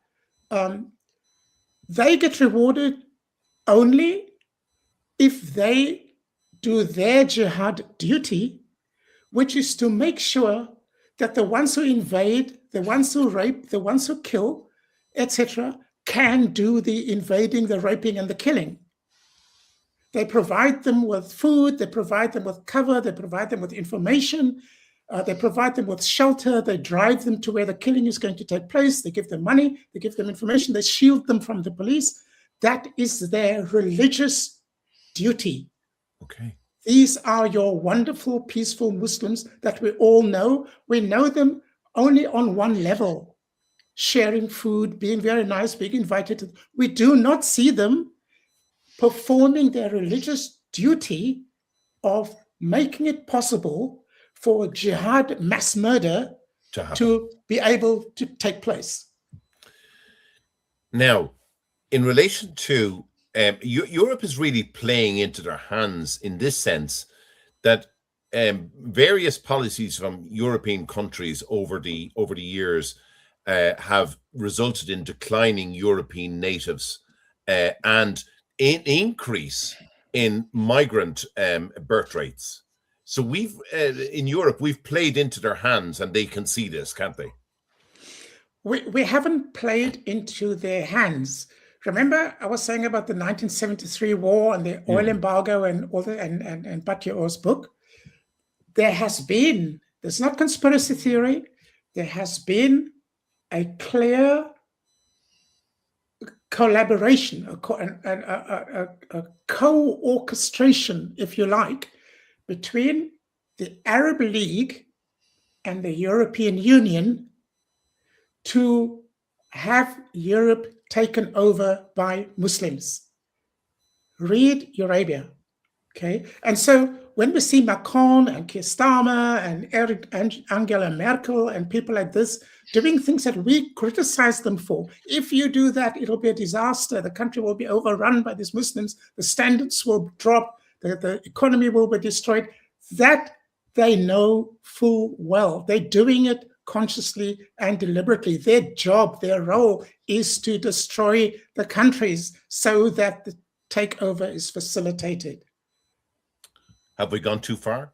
They get rewarded only if they do their jihad duty, which is to make sure that the ones who invade, the ones who rape, the ones who kill, etc., can do the invading, the raping, and the killing. They provide them with food, they provide them with cover, they provide them with information, they provide them with shelter, they drive them to where the killing is going to take place, they give them money, they give them information, they shield them from the police. That is their religious duty. Okay. These are your wonderful, peaceful Muslims that we all know. We know them only on one level, sharing food, being very nice, being invited. We do not see them performing their religious duty of making it possible for jihad, mass murder, to be able to take place. Now, in relation to Europe is really playing into their hands in this sense that various policies from European countries over the years have resulted in declining European natives and an increase in migrant birth rates. So we've in Europe we've played into their hands, and they can see this, can't they? We haven't played into their hands. Remember, I was saying about the 1973 war and the oil embargo and all that, and Batior's book. There's not conspiracy theory. There has been a clear collaboration, a co-orchestration, if you like, between the Arab League and the European Union to have Europe taken over by Muslims? Read Eurabia. Okay, and so when we see Macron and Keir Starmer and Angela Merkel and people like this doing things that we criticize them for, if you do that, it'll be a disaster. The country will be overrun by these Muslims. The standards will drop. The economy will be destroyed. That they know full well. They're doing it consciously and deliberately. Their job, their role is to destroy the countries so that the takeover is facilitated. Have we gone too far?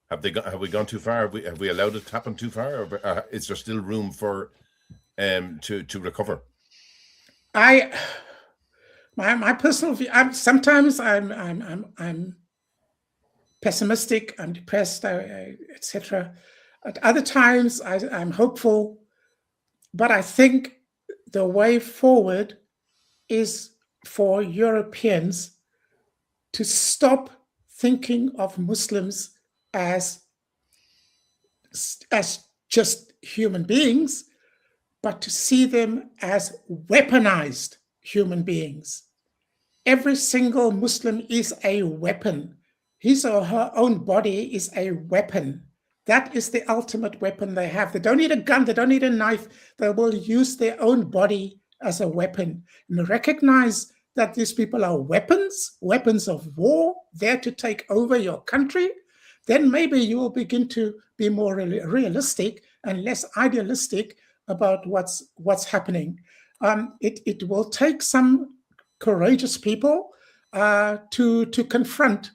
Have we gone too far? Have we allowed it to happen too far, or is there still room for to recover? My personal view. Sometimes I'm pessimistic. I'm depressed, etc. At other times I'm hopeful. But I think the way forward is for Europeans to stop thinking of Muslims as just human beings, but to see them as weaponized human beings. Every single Muslim is a weapon. His or her own body is a weapon. That is the ultimate weapon they have. They don't need a gun, they don't need a knife. They will use their own body as a weapon. And recognize that these people are weapons of war, there to take over your country. Then maybe you will begin to be more realistic and less idealistic about what's happening. It will take some courageous people to confront.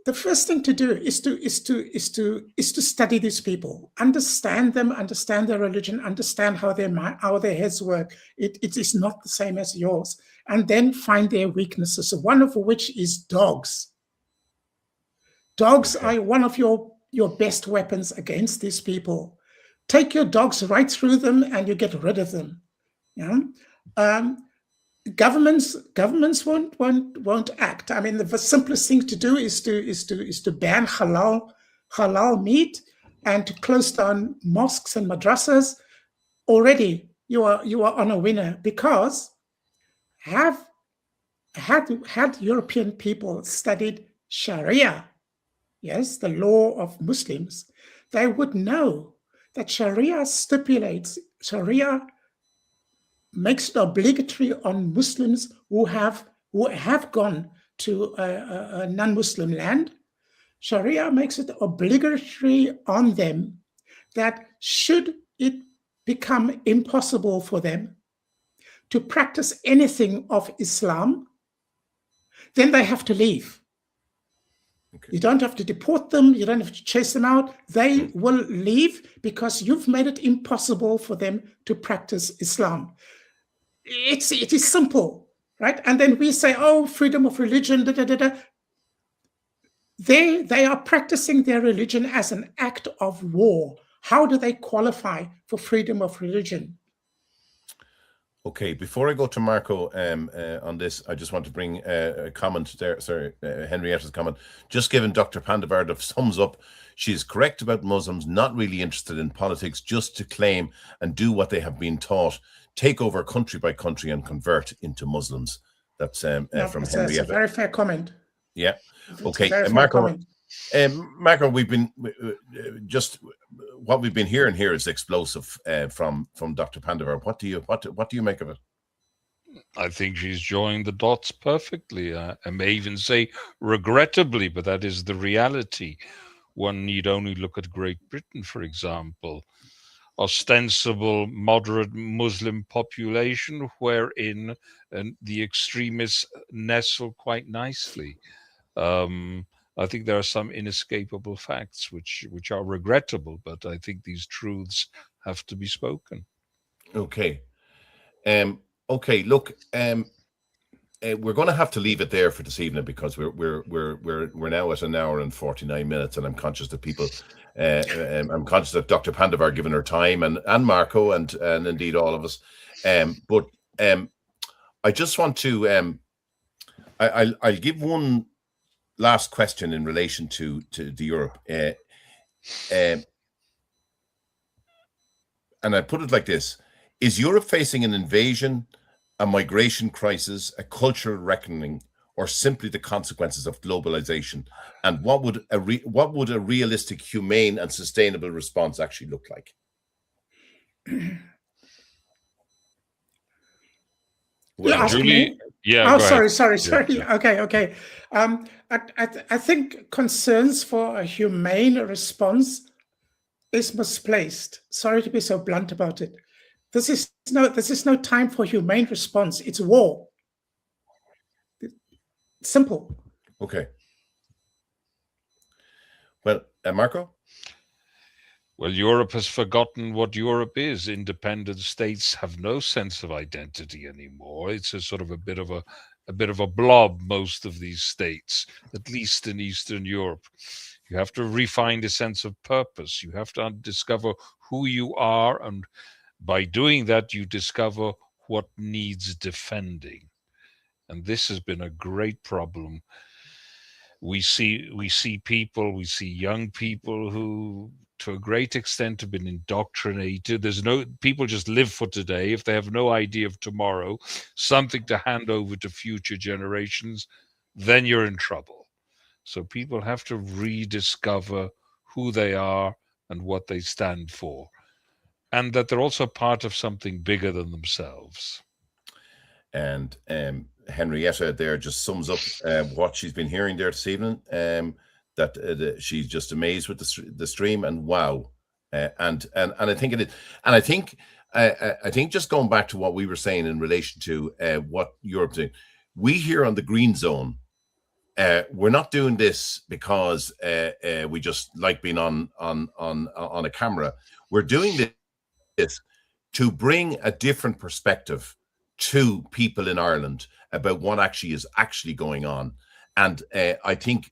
The first thing to do is to study these people, understand them, understand their religion, understand how their heads work. It is not the same as yours, and then find their weaknesses. One of which is dogs. Dogs are one of your best weapons against these people. Take your dogs right through them, and you get rid of them. Yeah. Governments won't act. I mean, the simplest thing to do is to ban halal meat and to close down mosques and madrasas. Already, you are on a winner, because had European people studied Sharia, yes, the law of Muslims, they would know that Sharia makes it obligatory on Muslims who have gone to a non-Muslim land. Sharia makes it obligatory on them that should it become impossible for them to practice anything of Islam, then they have to leave. Okay. You don't have to deport them. You don't have to chase them out. They will leave because you've made it impossible for them to practice Islam. It is simple, right? And then we say, oh, freedom of religion, da, da, da, da. They are practicing their religion as an act of war. How do they qualify for freedom of religion? Okay, before I go to Marco on this, I just want to bring a comment there. Sorry, Henrietta's comment. Just giving Dr. Pandavar the thumbs up. She's correct about Muslims not really interested in politics, just to claim and do what they have been taught. Take over country by country and convert into Muslims. That's from Henrietta. That's a very fair comment. Yeah. Okay, Marco. Marco, we've been just what we've been hearing here is explosive from Dr. Pandavar. What do you make of it? I think she's joined the dots perfectly. I may even say regrettably, but that is the reality. One need only look at Great Britain, for example. Ostensible moderate Muslim population, wherein the extremists nestle quite nicely. I think there are some inescapable facts which are regrettable, but I think these truths have to be spoken. Okay. Okay. Look, we're going to have to leave it there for this evening, because we're now at an hour and 49 minutes, and I'm conscious that people. I'm conscious that Dr. Pandavar given her time, and Marco, and indeed all of us. But I just want to. I'll give one last question in relation to Europe. and I put it like this: is Europe facing an invasion, a migration crisis, a cultural reckoning, or simply the consequences of globalization? And what would a realistic, humane, and sustainable response actually look like? You ask me? Yeah. Oh, sorry. Yeah. Okay. I think concerns for a humane response is misplaced. Sorry to be so blunt about it. This is no time for humane response. It's war. Simple. Okay. Well, Marco? Well, Europe has forgotten what Europe is. Independent states have no sense of identity anymore. It's a sort of a bit of a blob, most of these states, at least in Eastern Europe. You have to refine a sense of purpose. You have to discover who you are, and by doing that, you discover what needs defending. And this has been a great problem. We see young people who, to a great extent, have been indoctrinated. People just live for today. If they have no idea of tomorrow, something to hand over to future generations, then you're in trouble. So people have to rediscover who they are and what they stand for, and that they're also part of something bigger than themselves. And Henrietta there just sums up what she's been hearing there this evening. That she's just amazed with the stream, and wow, and I think it is, and I think just going back to what we were saying in relation to what Europe's doing, we here on the Green Zone, we're not doing this because we just like being on a camera. We're doing this to bring a different perspective to people in Ireland about what is actually going on. And I think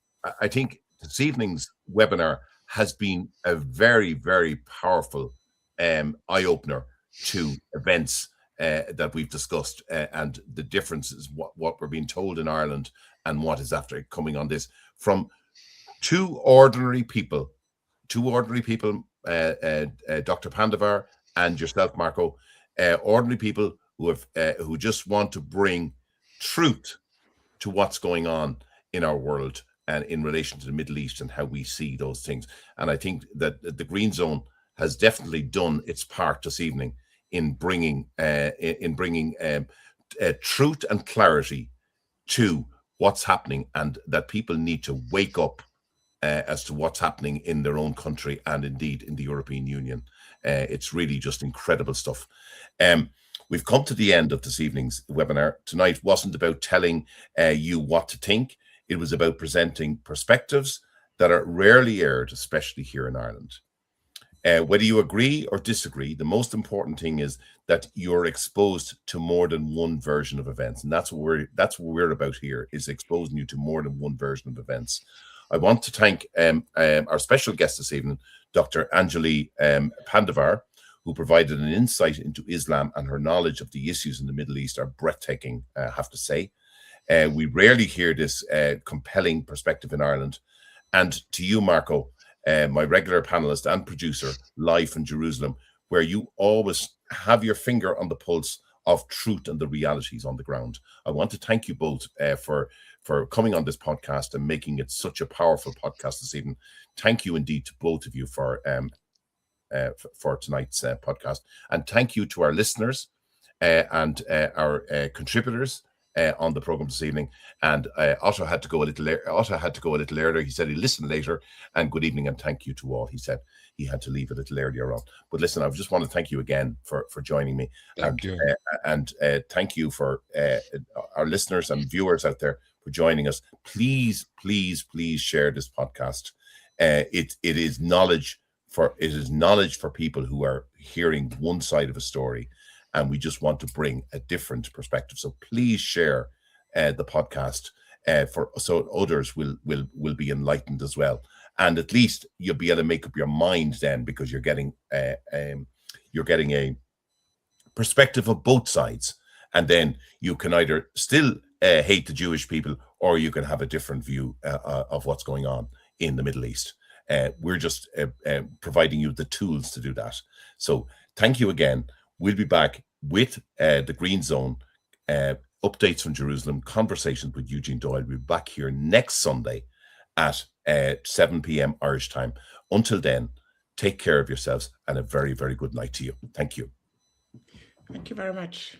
this evening's webinar has been a very, very powerful eye-opener to events that we've discussed and the differences, what we're being told in Ireland and what is after coming on this from two ordinary people, Dr. Pandavar and yourself, Marco, ordinary people who just want to bring truth to what's going on in our world and in relation to the Middle East and how we see those things. And I think that the Green Zone has definitely done its part this evening in bringing truth and clarity to what's happening, and that people need to wake up as to what's happening in their own country and indeed in the European Union. It's really just incredible stuff. We've come to the end of this evening's webinar. Tonight wasn't about telling you what to think. It was about presenting perspectives that are rarely aired, especially here in Ireland. Whether you agree or disagree, the most important thing is that you're exposed to more than one version of events. And that's what we're about here, is exposing you to more than one version of events. I want to thank our special guest this evening, Dr. Anjuli Pandavar, who provided an insight into Islam, and her knowledge of the issues in the Middle East are breathtaking, I have to say. We rarely hear this compelling perspective in Ireland. And to you, Marco, my regular panelist and producer, live from Jerusalem, where you always have your finger on the pulse of truth and the realities on the ground. I want to thank you both for coming on this podcast and making it such a powerful podcast this evening. Thank you indeed to both of you for tonight's podcast, and thank you to our listeners and our contributors on the program this evening. And Otto had to go a little earlier. He said he'd listen later. And good evening and thank you to all. He said he had to leave a little earlier on. But listen, I just want to thank you again for joining me. Thank you. And thank you for our listeners and viewers out there for joining us. Please share this podcast. It is knowledge for people who are hearing one side of a story, and we just want to bring a different perspective. So please share the podcast so others will be enlightened as well, and at least you'll be able to make up your mind then, because you're getting a perspective of both sides, and then you can either still hate the Jewish people, or you can have a different view of what's going on in the Middle East. We're just providing you the tools to do that. So thank you again. We'll be back with the Green Zone, updates from Jerusalem, conversations with Eugene Doyle. We'll be back here next Sunday at 7 p.m. Irish time. Until then, take care of yourselves and a very, very good night to you. Thank you. Thank you very much.